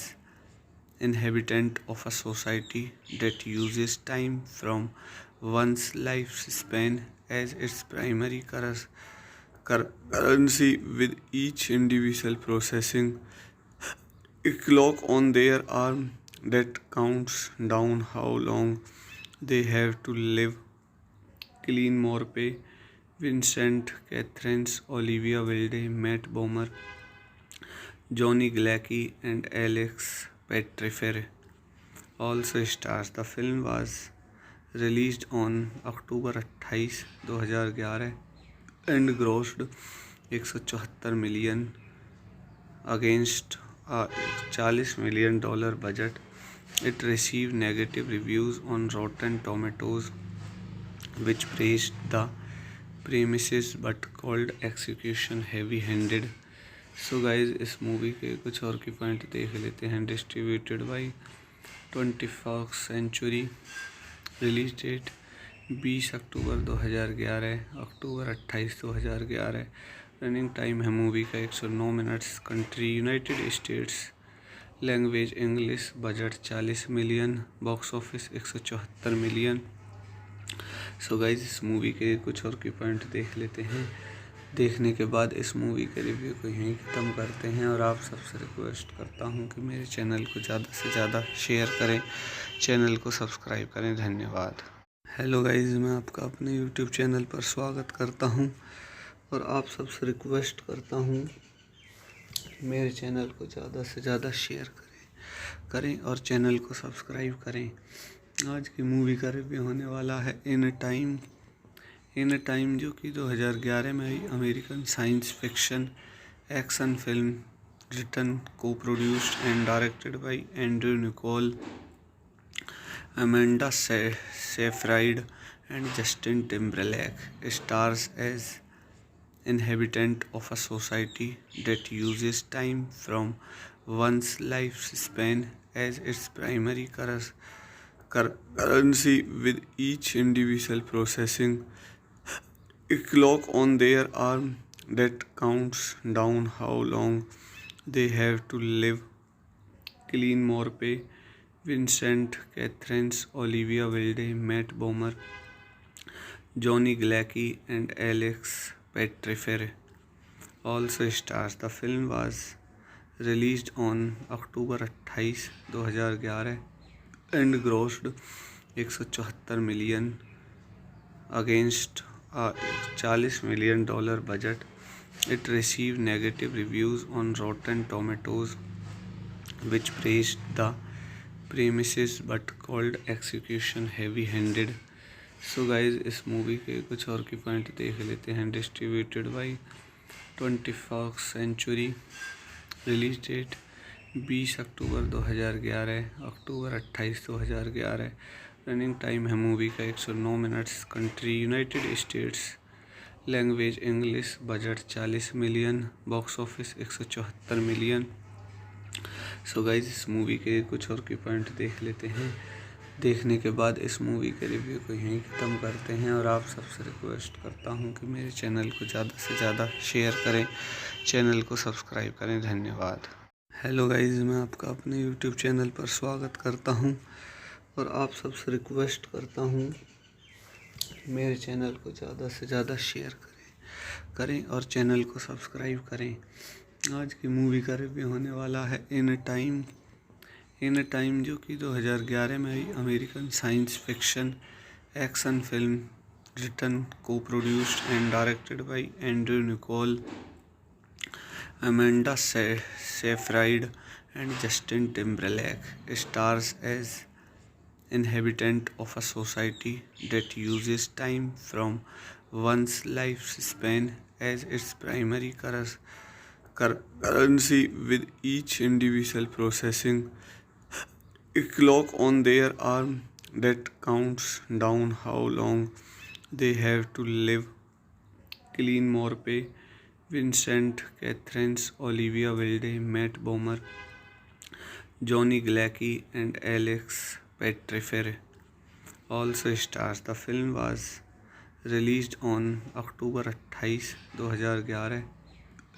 inhabitant of a society that uses time from one's lifespan as its primary currency, with each individual processing a clock on their arm that counts down how long they have to live. Cillian Murphy, Vincent Catherines, Olivia Wilde, Matt Bomer, Johnny Galecki and Alex Pettyfer also stars. The film was released on October 28, 2011 and grossed 174 million against a $40 million budget. It received negative reviews on Rotten Tomatoes, which praised the premises but called execution heavy-handed. So guys इस movie के कुछ और की point देख लेते हैं. Distributed by 21st century. Release date 20 October 2011, October 28 2011. Running time है movie का 109 minutes. Country United States. Language English. Budget 40 million. Box office 174 million. So guys इस मूवी के कुछ और की पॉइंट देख लेते हैं. देखने के बाद इस मूवी के रिव्यू को यहीं ख़त्म करते हैं और आप सबसे रिक्वेस्ट करता हूं कि मेरे चैनल को ज़्यादा से ज़्यादा शेयर करें, चैनल को सब्सक्राइब करें. धन्यवाद. हेलो गाइस, मैं आपका अपने यूट्यूब चैनल पर स्वागत करता हूं और आप सबसे रिक्वेस्ट करता हूं कि मेरे चैनल को ज़्यादा से ज़्यादा शेयर करें और चैनल को सब्सक्राइब करें। आज की मूवी का रिव्यू होने वाला है इन टाइम, जो कि 2011 में आई American science fiction action film written, को produced and directed by Andrew Niccol, Amanda Seyfried and Justin Timberlake. Stars as inhabitant of a society that uses time from one's lifespan as its primary currency, with each individual processing a clock on their arm that counts down how long they have to live. Cillian Murphy, Vincent Catherines, Olivia Wilde, Matt Bomer, Johnny Galecki, and Alex Pettyfer also stars. The film was released on October 28, 2011 and grossed 174 million against a $40 million budget. It received negative reviews on Rotten Tomatoes, which praised the premises but called execution heavy-handed. So guys, इस movie के कुछ और की point देख लेते हैं। Distributed by 20th century. Release date 20 October 2011, October 28, 2011। Running time है movie का 109 minutes. Country United States. Language English. Budget 40 million. Box office 174 million. So guys, इस मूवी के कुछ और की पॉइंट देख लेते हैं। देखने के बाद इस मूवी के रिव्यू को यहीं ख़त्म करते हैं और आप सबसे रिक्वेस्ट करता हूं कि मेरे चैनल को ज़्यादा से ज़्यादा शेयर करें, चैनल को सब्सक्राइब करें। धन्यवाद। हेलो गाइज, मैं आपका अपने यूट्यूब चैनल पर स्वागत करता हूं और आप सबसे रिक्वेस्ट करता हूं कि मेरे चैनल को ज़्यादा से ज़्यादा शेयर करें और चैनल को सब्सक्राइब करें। आज की मूवी का रिव्यू होने वाला है इन टाइम, जो कि 2011 में आई American science fiction action film written, को produced and directed by Andrew Niccol, Amanda Seyfried and Justin Timberlake. Stars as inhabitant of a society that uses time from one's lifespan as its primary currency, with each individual processing a clock on their arm that counts down how long they have to live. Cillian Murphy, Vincent Catherines, Olivia Wilde, Matt Bomer, Johnny Galecki, and Alex Pettyfer also stars. The film was released on October 28, 2011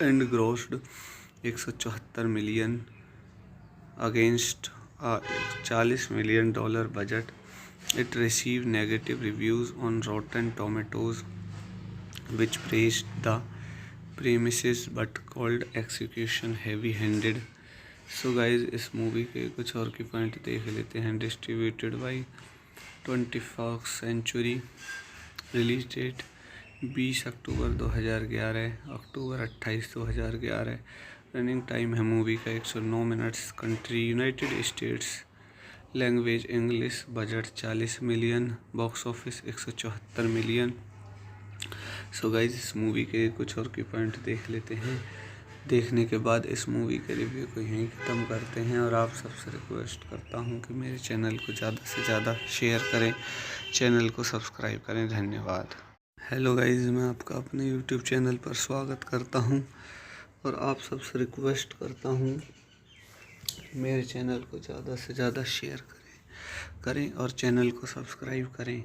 and grossed 174 million against a $40 million budget. It received negative reviews on Rotten Tomatoes, which praised the premises but called execution heavy-handed. So guys, इस movie के कुछ और की point देख लेते हैं। Distributed by 20th century. Release date 20 October 2011, October 28, 2011। Running time है movie का 109 minutes. Country United States. Language English. Budget 40 million. Box office 174 million. So guys, इस मूवी के कुछ और की पॉइंट देख लेते हैं। देखने के बाद इस मूवी के रिव्यू को यहीं ख़त्म करते हैं और आप सबसे रिक्वेस्ट करता हूं कि मेरे चैनल को ज़्यादा से ज़्यादा शेयर करें, चैनल को सब्सक्राइब करें। धन्यवाद। हेलो गाइज, मैं आपका अपने यूट्यूब चैनल पर स्वागत करता हूं और आप सबसे रिक्वेस्ट करता हूं कि मेरे चैनल को ज़्यादा से ज़्यादा शेयर करें और चैनल को सब्सक्राइब करें।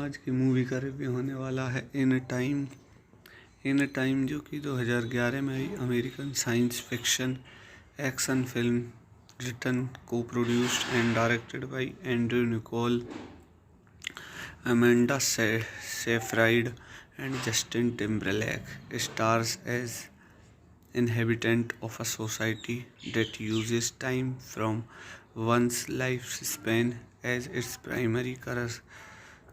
आज की मूवी का रिव्यू होने वाला है इन टाइम, जो कि 2011 में आई American science fiction action film written, को produced and directed by Andrew Niccol, Amanda Seyfried and Justin Timberlake. Stars as inhabitant of a society that uses time from one's lifespan as its primary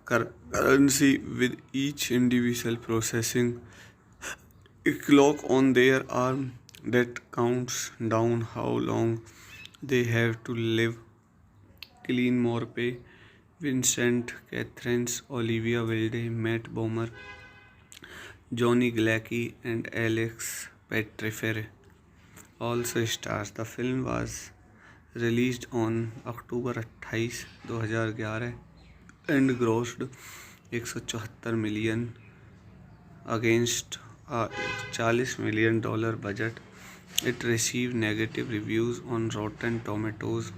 currency with each individual processing a clock on their arm that counts down how long they have to live. Cillian Murphy, Vincent Catherines, Olivia Wilde, Matt Bomer, Johnny Galecki, and Alex Petryfer also stars. The film was released on October 28, 2011 and grossed 174 million against a $40 million budget. It received negative reviews on Rotten Tomatoes,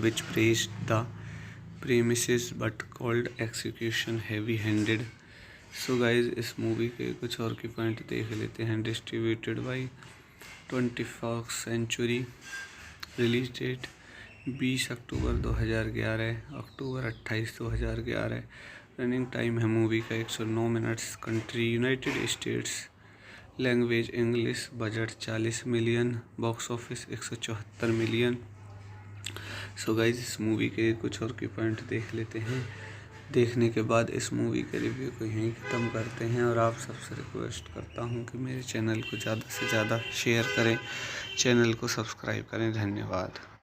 which praised the premises but called execution heavy-handed. So guys, इस movie के कुछ और के point देख लेते हैं. Distributed by 20th Century. Release date 20 October 2011, October 28, 2011. Running time है movie का 109 minutes. Country United States. Language English. Budget 40 million. Box office 174 million. So guys, इस मूवी के कुछ और के पॉइंट देख लेते हैं. देखने के बाद इस मूवी के रिव्यू को यहीं ख़त्म करते हैं और आप सबसे रिक्वेस्ट करता हूं कि मेरे चैनल को ज़्यादा से ज़्यादा शेयर करें, चैनल को सब्सक्राइब करें. धन्यवाद.